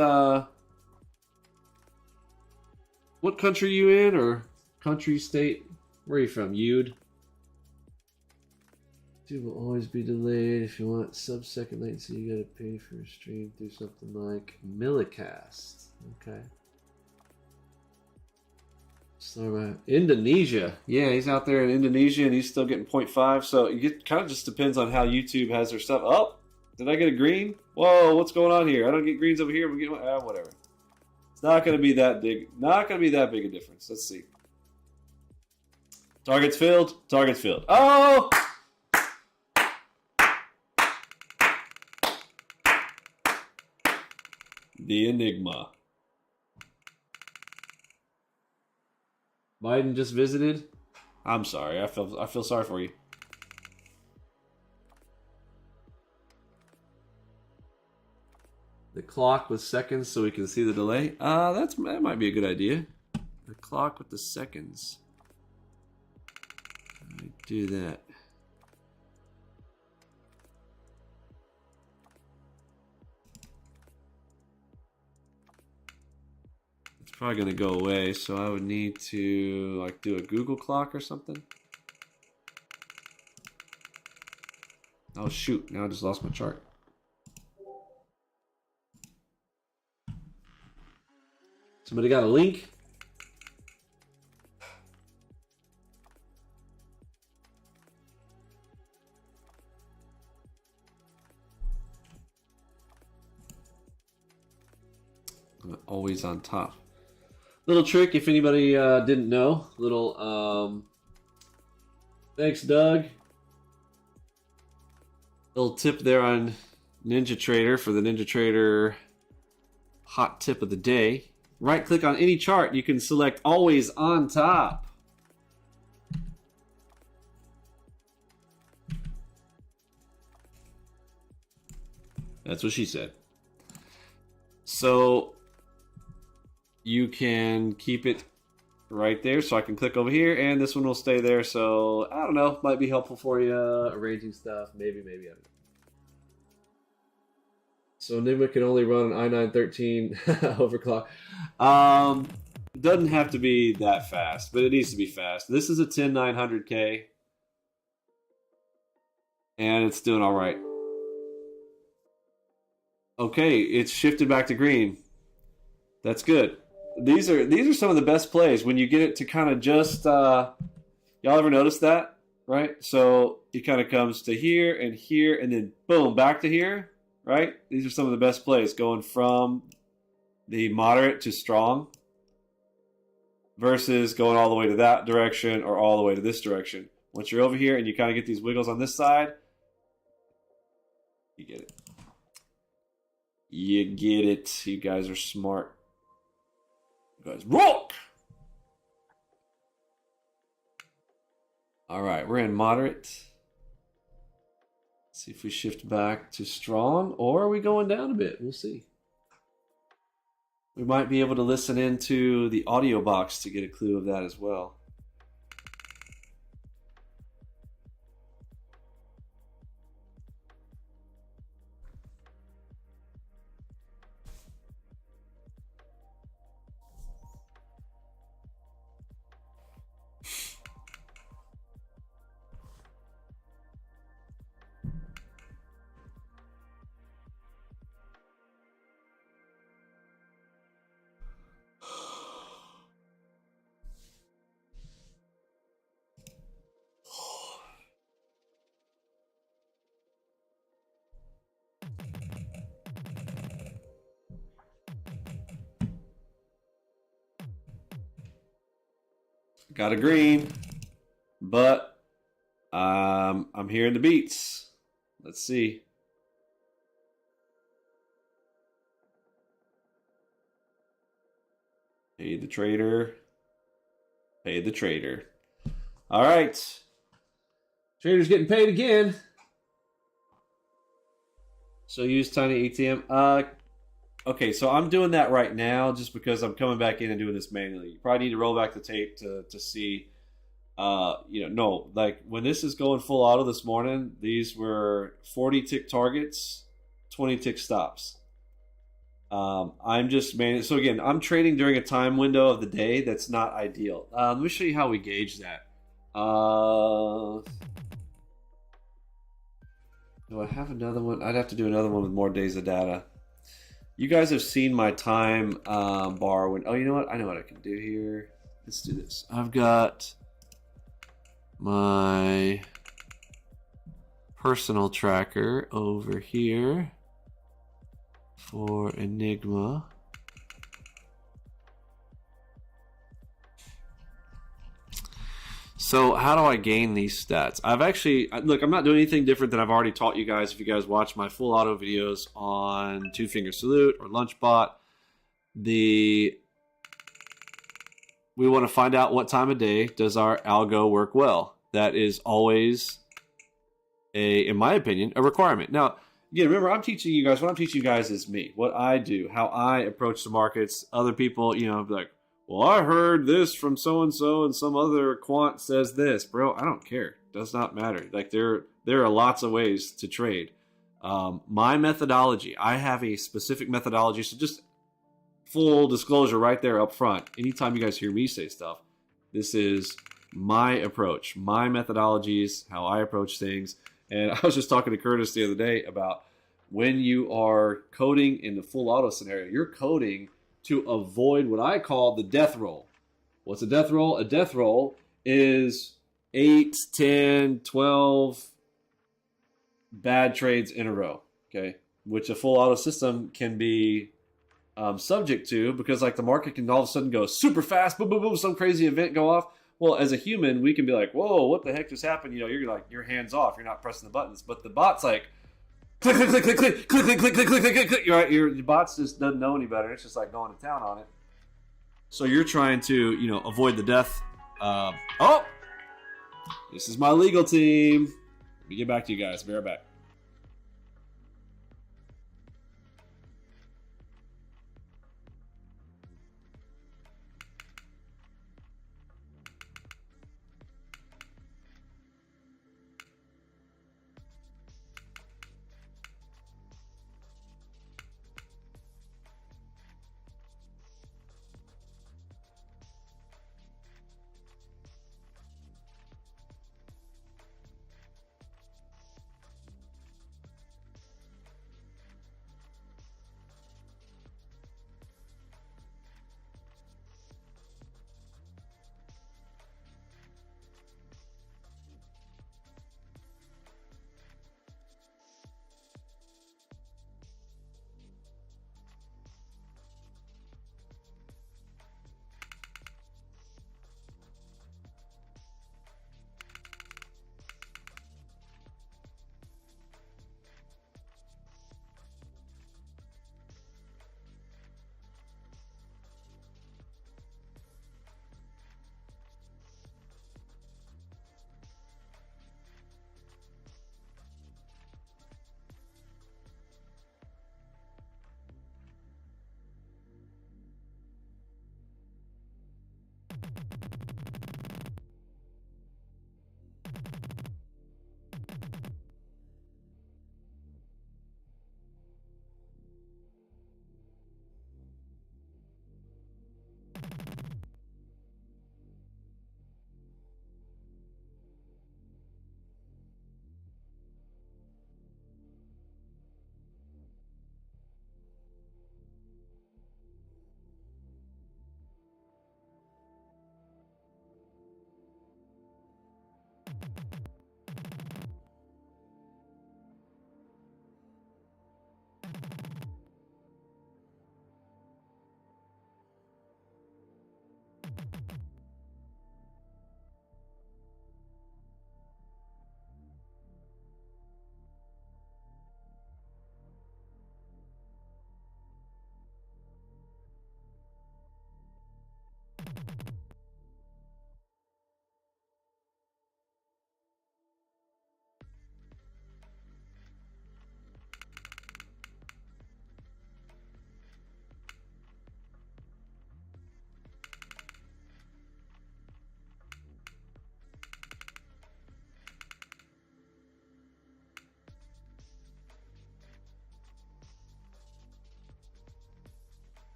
what country are you in, or country, state? Where are you from, Yude? It will always be delayed. If you want sub-second latency, you gotta pay for a stream through something like Millicast. Okay. So Indonesia. Yeah, he's out there in Indonesia and he's still getting 0.5. So it kind of just depends on how YouTube has their stuff. Oh, did I get a green? Whoa, what's going on here? I don't get greens over here. We get whatever. It's not gonna be that big. Not gonna be that big a difference. Let's see. Targets filled. Targets filled. Oh! The Enigma. Biden just visited. I'm sorry. I feel sorry for you. The clock with seconds so we can see the delay. That might be a good idea. The clock with the seconds. Let me do that. Probably going to go away, so I would need to do a Google clock or something. Oh shoot, now I just lost my chart. Somebody got a link? I'm always on top. Little trick, if anybody didn't know. Thanks, Doug. Little tip there on Ninja Trader for the Ninja Trader hot tip of the day. Right click on any chart, you can select always on top. That's what she said. So you can keep it right there. So I can click over here and this one will stay there. So I don't know, might be helpful for you. Arranging stuff, maybe, I don't know. So Enigma can only run an i9-13 overclock. Doesn't have to be that fast, but it needs to be fast. This is a 10900K. And it's doing all right. Okay, it's shifted back to green. That's good. These are some of the best plays when you get it to kind of just y'all ever notice that, right? So it kind of comes to here and then boom, back to here, right? These are some of the best plays going from the moderate to strong versus going all the way to that direction or all the way to this direction. Once you're over here and you kind of get these wiggles on this side, you get it. You get it. You guys are smart. You guys rock! Alright, we're in moderate. Let's see if we shift back to strong, or are we going down a bit? We'll see. We might be able to listen into the audio box to get a clue of that as well. Got a green, but I'm hearing the beats. Let's see. Pay the trader. Pay the trader. All right. Trader's getting paid again. So use Tiny ATM. Okay, so I'm doing that right now just because I'm coming back in and doing this manually. You probably need to roll back the tape to see. No, like when this is going full auto this morning, these were 40 tick targets, 20 tick stops. I'm just so again, I'm trading during a time window of the day that's not ideal. Let me show you how we gauge that. Do I have another one? I'd have to do another one with more days of data. You guys have seen my time bar when... Oh, you know what? I know what I can do here. Let's do this. I've got my personal tracker over here for Enigma. So how do I gain these stats? I've actually, look, I'm not doing anything different than I've already taught you guys. If you guys watch my full auto videos on Two Finger Salute or Lunchbot, we want to find out what time of day does our algo work well. That is always in my opinion, a requirement. Now, again, remember, I'm teaching you guys, what I'm teaching you guys is me, what I do, how I approach the markets. Other people, be like, well, I heard this from so-and-so and some other quant says this. Bro, I don't care. Does not matter. Like there are lots of ways to trade. My methodology, I have a specific methodology. So just full disclosure right there up front. Anytime you guys hear me say stuff, this is my approach, my methodologies, how I approach things. And I was just talking to Curtis the other day about when you are coding in the full auto scenario, you're coding to avoid what I call the death roll. What's a death roll? A death roll is 8, 10, 12 bad trades in a row, okay? Which a full auto system can be subject to, because like the market can all of a sudden go super fast, boom, boom, boom, some crazy event go off. Well, as a human, we can be like, whoa, what the heck just happened? You're like, you're hands off, you're not pressing the buttons. But the bot's like, click, click, click, click, click, click, click, click, click, click, click, click. You're right. Your bots just doesn't know any better. It's just like going to town on it. So you're trying to, avoid the death. Oh, this is my legal team. Let me get back to you guys. Be right back.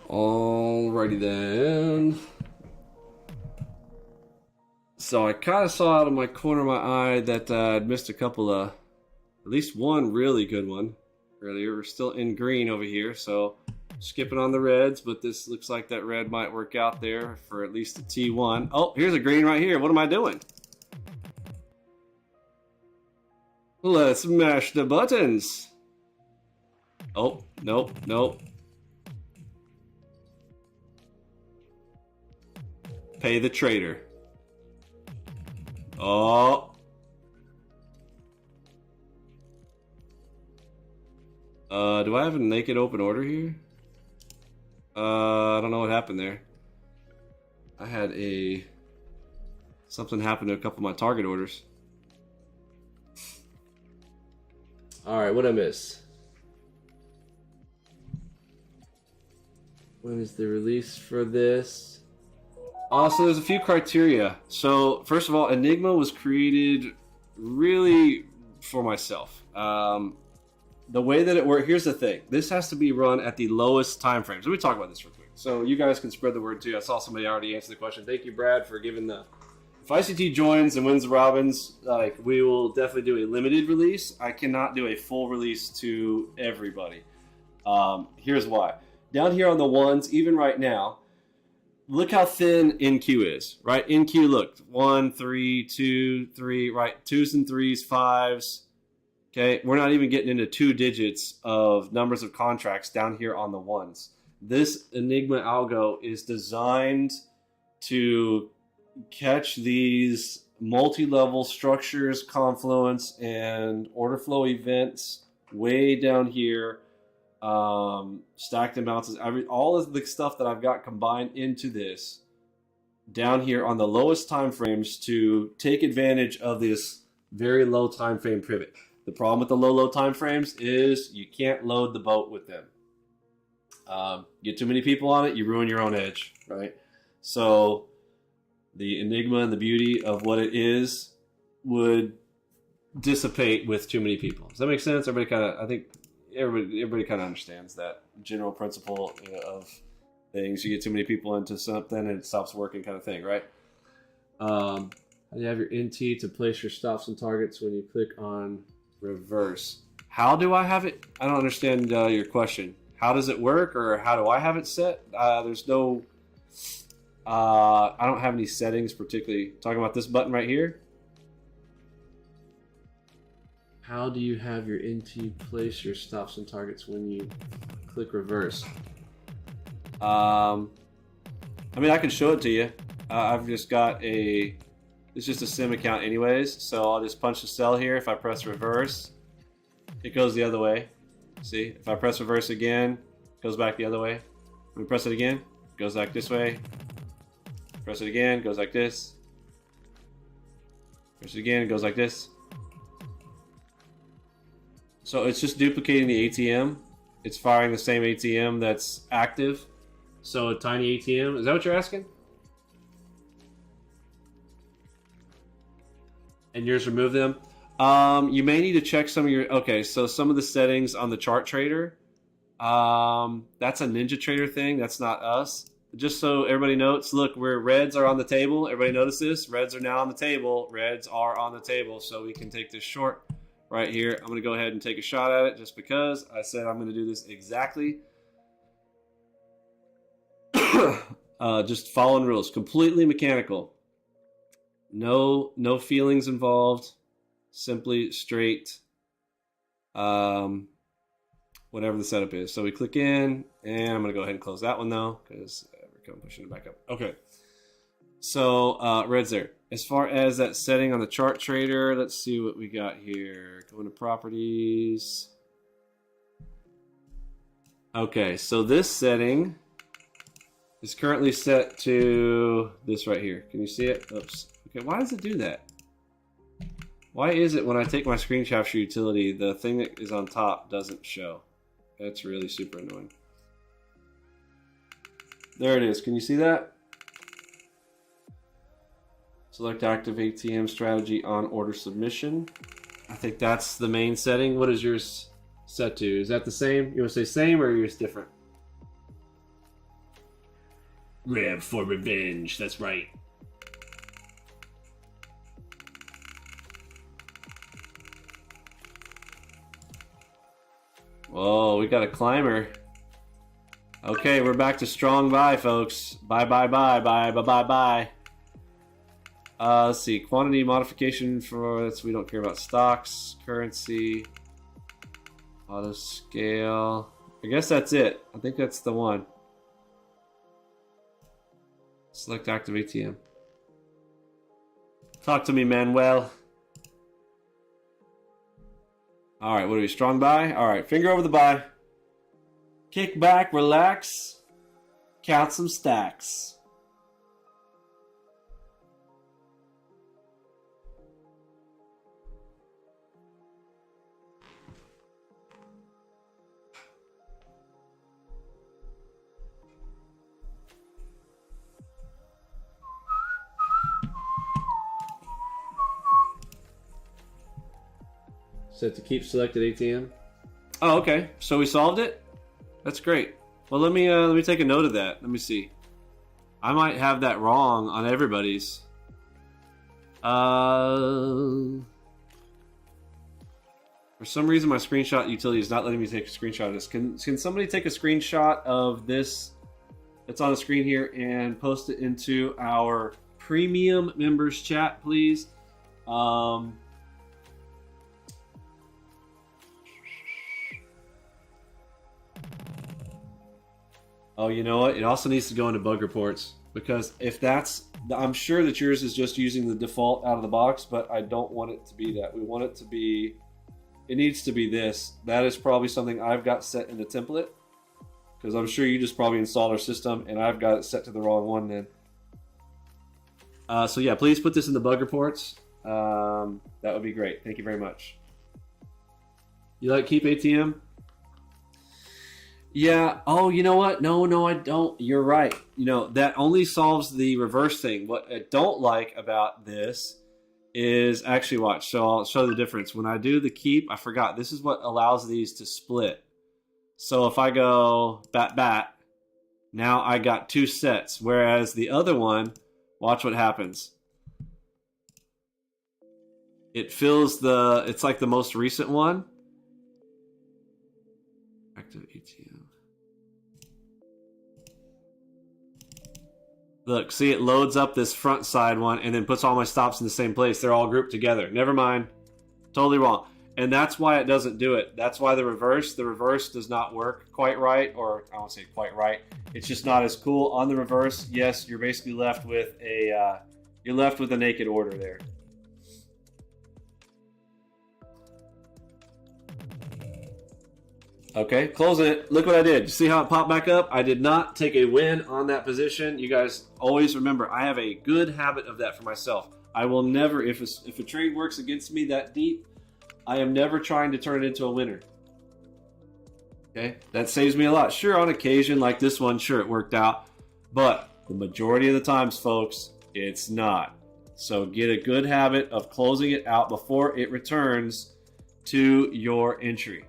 Alrighty then. So I kind of saw out of my corner of my eye that I'd missed a couple of, at least one really good one earlier. We're still in green over here, so skipping on the reds, but this looks like that red might work out there for at least a T1. Oh, here's a green right here. What am I doing? Let's mash the buttons. Oh, nope, nope. Pay the trader. Oh. Do I have a naked open order here? I don't know what happened there. I had something happened to a couple of my target orders. Alright, what'd I miss? When is the release for this? So there's a few criteria. So first of all, Enigma was created really for myself. The way that it works, here's the thing. This has to be run at the lowest time frames. Let me talk about this real quick. So you guys can spread the word too. I saw somebody already answer the question. Thank you, Brad, for giving the... If ICT joins and wins the Robins, like, we will definitely do a limited release. I cannot do a full release to everybody. Here's why. Down here on the ones, even right now, look how thin NQ is, right? NQ, look, 1, 3, 2, 3, right? 2s and 3s, 5s. Okay, we're not even getting into 2 digits of numbers of contracts down here on the ones. This Enigma algo is designed to catch these multi-level structures, confluence, and order flow events way down here. Stacked imbalances, all of the stuff that I've got combined into this down here on the lowest time frames to take advantage of this very low time frame pivot. The problem with the low time frames is you can't load the boat with them. Get too many people on it, you ruin your own edge, right? So the Enigma and the beauty of what it is would dissipate with too many people. Does that make sense? Everybody kind of, I think everybody kind of understands that general principle of things. You get too many people into something and it stops working, kind of thing, right? You have your NT to place your stops and targets when you click on reverse. How do I have it? I don't understand your question. How does it work, or how do I have it set? There's no... I don't have any settings particularly. Talking about this button right here. How do you have your NT place your stops and targets when you click reverse? I mean, I can show it to you. I've just got it's just a sim account anyways, so I'll just punch the cell here. If I press reverse, it goes the other way. See, if I press reverse again, it goes back the other way. When we press it again, it goes back this way. Press it again, it goes like this. Press it again, it goes like this. So it's just duplicating the ATM. It's firing the same ATM that's active. So a tiny ATM. Is that what you're asking? And yours remove them? You may need to check some of your... Okay, so some of the settings on the chart trader. That's a Ninja Trader thing. That's not us. Just so everybody notes, look, where reds are on the table. Everybody notice this? Reds are now on the table. Reds are on the table. So we can take this short right here. I'm going to go ahead and take a shot at it just because I said I'm going to do this exactly. Just following rules. Completely mechanical. No feelings involved. Simply straight. Whatever the setup is. So we click in, and I'm going to go ahead and close that one though, because we're pushing it back up. Okay. So red's there. As far as that setting on the chart trader, let's see what we got here. Go into properties. Okay, so this setting is currently set to this right here. Can you see it? Oops. Okay, why does it do that? Why is it when I take my screen capture utility, the thing that is on top doesn't show? That's really super annoying. There it is. Can you see that? Select active ATM strategy on order submission. I think that's the main setting. What is yours set to? Is that the same? You want to say same or yours different? Rev for revenge. That's right. Whoa, we got a climber. Okay, we're back to strong buy, folks. Buy, buy, buy, buy, buy, buy, buy. Let's see. Quantity modification for this. We don't care about stocks, currency, auto scale. I guess that's it. I think that's the one. Select active ATM. Talk to me, Manuel. All right, what are we? Strong buy? All right, finger over the buy. Kick back, relax, count some stacks. Set to keep selected ATM. Oh, okay. So we solved it? That's great. Well, let me take a note of that. Let me see. I might have that wrong on everybody's. For some reason, my screenshot utility is not letting me take a screenshot of this. Can somebody take a screenshot of this that's on the screen here and post it into our premium members chat, please? Oh, you know what? It also needs to go into bug reports, because if that's, I'm sure that yours is just using the default out of the box, but I don't want it to be that. We want it to be, it needs to be this. That is probably something I've got set in the template, because I'm sure you just probably installed our system and I've got it set to the wrong one then. So yeah, please put this in the bug reports. That would be great. Thank you very much. You like Keep ATM? Yeah. Oh, you know what? No, I don't. You're right. You know, that only solves the reverse thing. What I don't like about this is, actually watch. So I'll show the difference. When I do the keep, I forgot. This is what allows these to split. So if I go bat, now I got two sets. Whereas the other one, watch what happens. It fills the, it's like the most recent one. Active ATM. Look, see, it loads up this front side one and then puts all my stops in the same place. They're all grouped together. Never mind. Totally wrong. And that's why it doesn't do it. That's why the reverse does not work quite right, or I won't say quite right. It's just not as cool. On the reverse, yes, you're basically left with a naked order there. Okay, closing it. Look what I did. You see how it popped back up? I did not take a win on that position. You guys always remember, I have a good habit of that for myself. I will never, if a trade works against me that deep, I am never trying to turn it into a winner. Okay, that saves me a lot. Sure, on occasion, like this one, sure, it worked out. But the majority of the times, folks, it's not. So get a good habit of closing it out before it returns to your entry.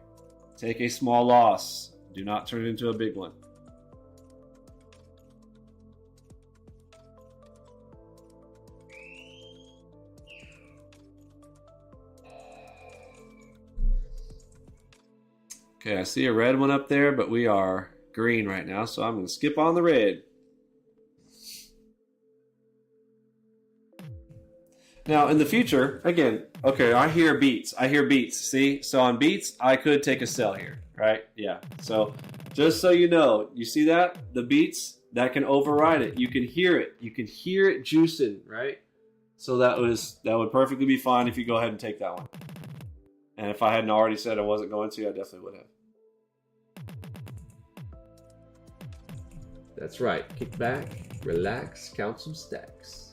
Take a small loss. Do not turn it into a big one. Okay, I see a red one up there, but we are green right now, so I'm going to skip on the red. Now, in the future, again, okay, I hear beats. See? So on beats, I could take a sell here, right? Yeah. So just so you know, you see that? The beats, that can override it. You can hear it. You can hear it juicing, right? So that would perfectly be fine if you go ahead and take that one. And if I hadn't already said I wasn't going to, I definitely would have. That's right. Kick back, relax, count some stacks.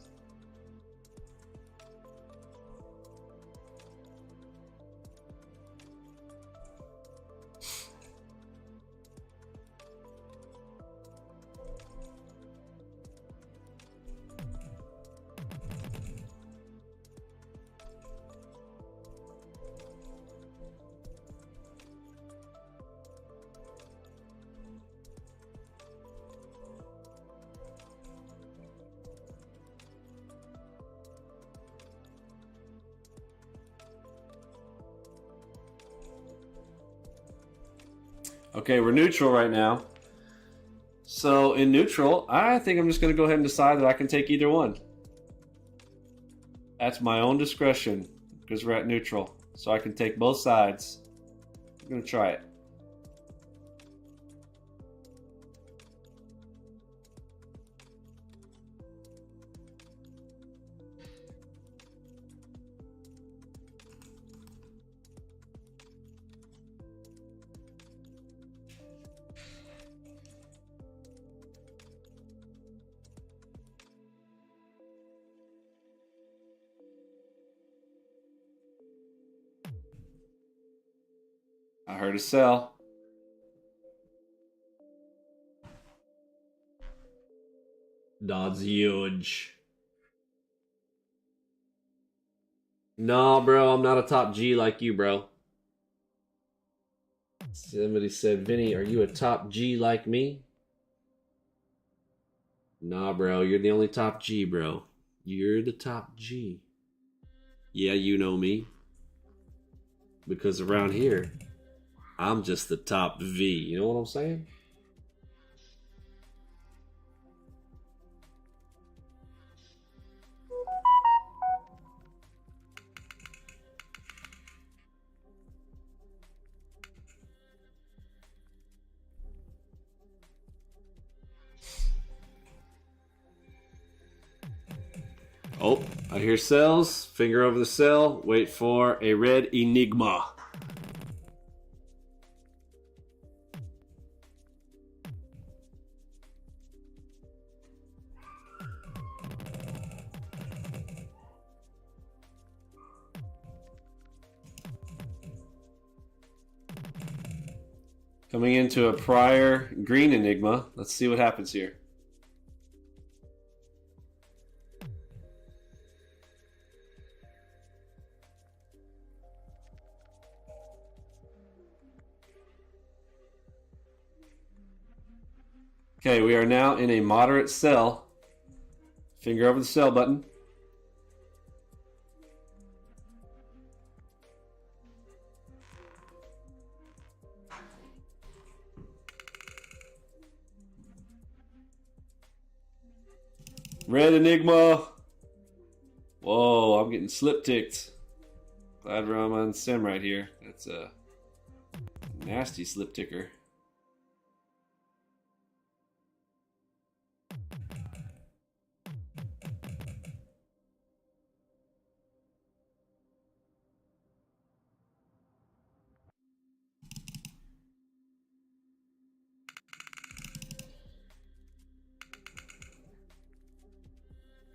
Okay, we're neutral right now. So in neutral, I think I'm just going to go ahead and decide that I can take either one. That's my own discretion because we're at neutral. So I can take both sides. I'm going to try it. I heard a sell. That's huge. No, bro, I'm not a top G like you, bro. Somebody said, Vinny, are you a top G like me? Nah, bro, you're the only top G, bro. You're the top G. Yeah, you know me. Because around here, I'm just the top V. You know what I'm saying? Oh, I hear sells. Finger over the sell. Wait for a red ENIGMA. Coming into a prior green ENIGMA. Let's see what happens here. Okay, we are now in a moderate sell. Finger over the sell button. Red ENIGMA. Whoa, I'm getting slip ticked. Glad I'm on sim right here. That's a nasty slip ticker.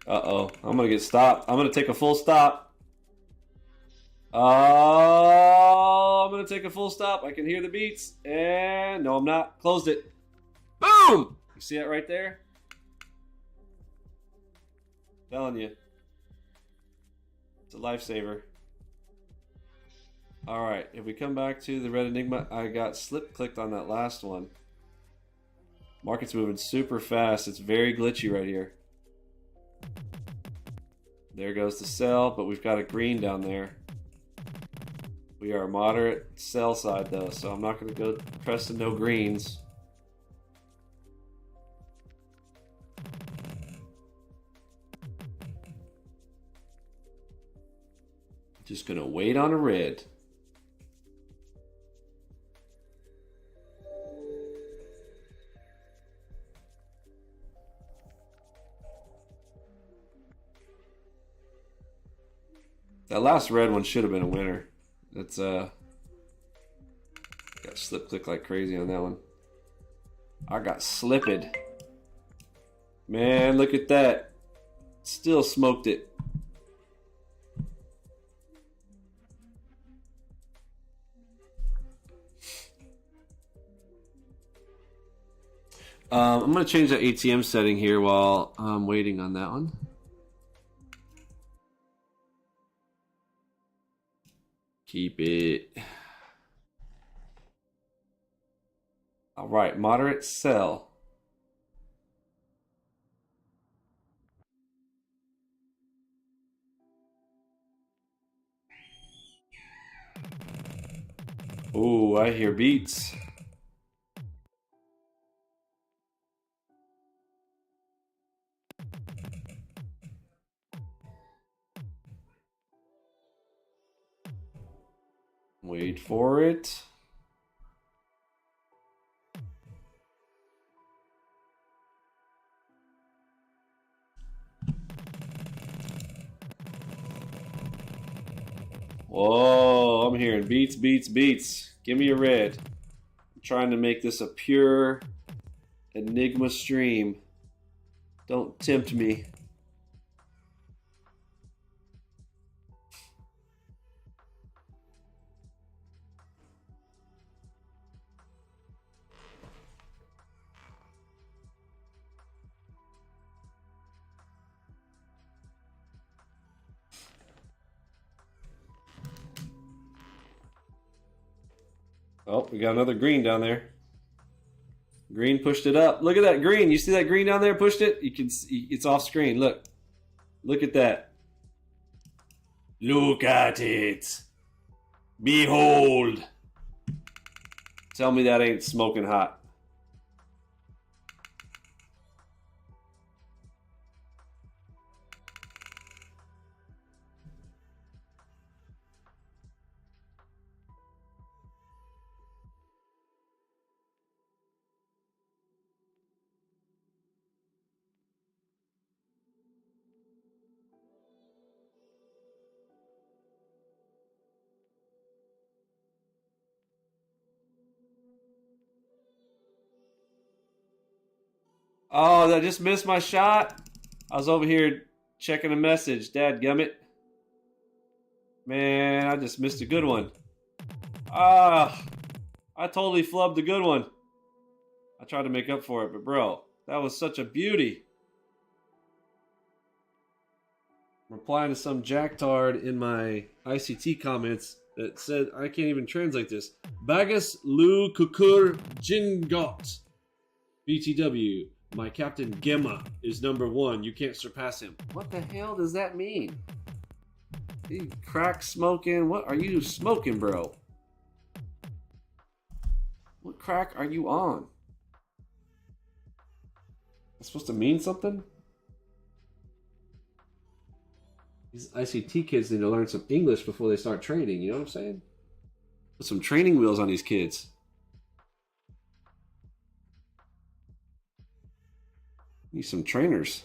Uh-oh, I'm gonna get stopped. I'm gonna take a full stop. Oh, I'm gonna take a full stop. I can hear the beats. And no, I'm not. Closed it. Boom! You see that right there? Telling you. It's a lifesaver. Alright, if we come back to the red ENIGMA, I got slip clicked on that last one. Market's moving super fast. It's very glitchy right here. There goes the sell, but we've got a green down there. We are a moderate sell side though, so I'm not going to go pressing no greens. Just going to wait on a red. That last red one should have been a winner. That's got slip click like crazy on that one. I got slipped. Man, look at that. Still smoked it. I'm going to change the ATM setting here while I'm waiting on that one. Keep it. All right, moderate sell. Ooh, I hear beats. Wait for it. Whoa, I'm hearing beats, beats, beats. Give me a red. I'm trying to make this a pure Enigma stream. Don't tempt me. Oh, we got another green down there. Green pushed it up. Look at that green. You see that green down there? Pushed it. You can see it's off screen. Look. Look at that. Look at it. Behold. Tell me that ain't smoking hot. Oh, I just missed my shot. I was over here checking a message. Dadgummit. Man, I just missed a good one. Ah, I totally flubbed a good one. I tried to make up for it, but bro, that was such a beauty. I'm replying to some jacktard in my ICT comments that said, I can't even translate this. Bagus Lu Kukur Jingot. BTW. My Captain Gemma is #1. You can't surpass him. What the hell does that mean? You crack smoking? What are you smoking, bro? What crack are you on? That's supposed to mean something? These ICT kids need to learn some English before they start training, you know what I'm saying? Put some training wheels on these kids. Need some trainers.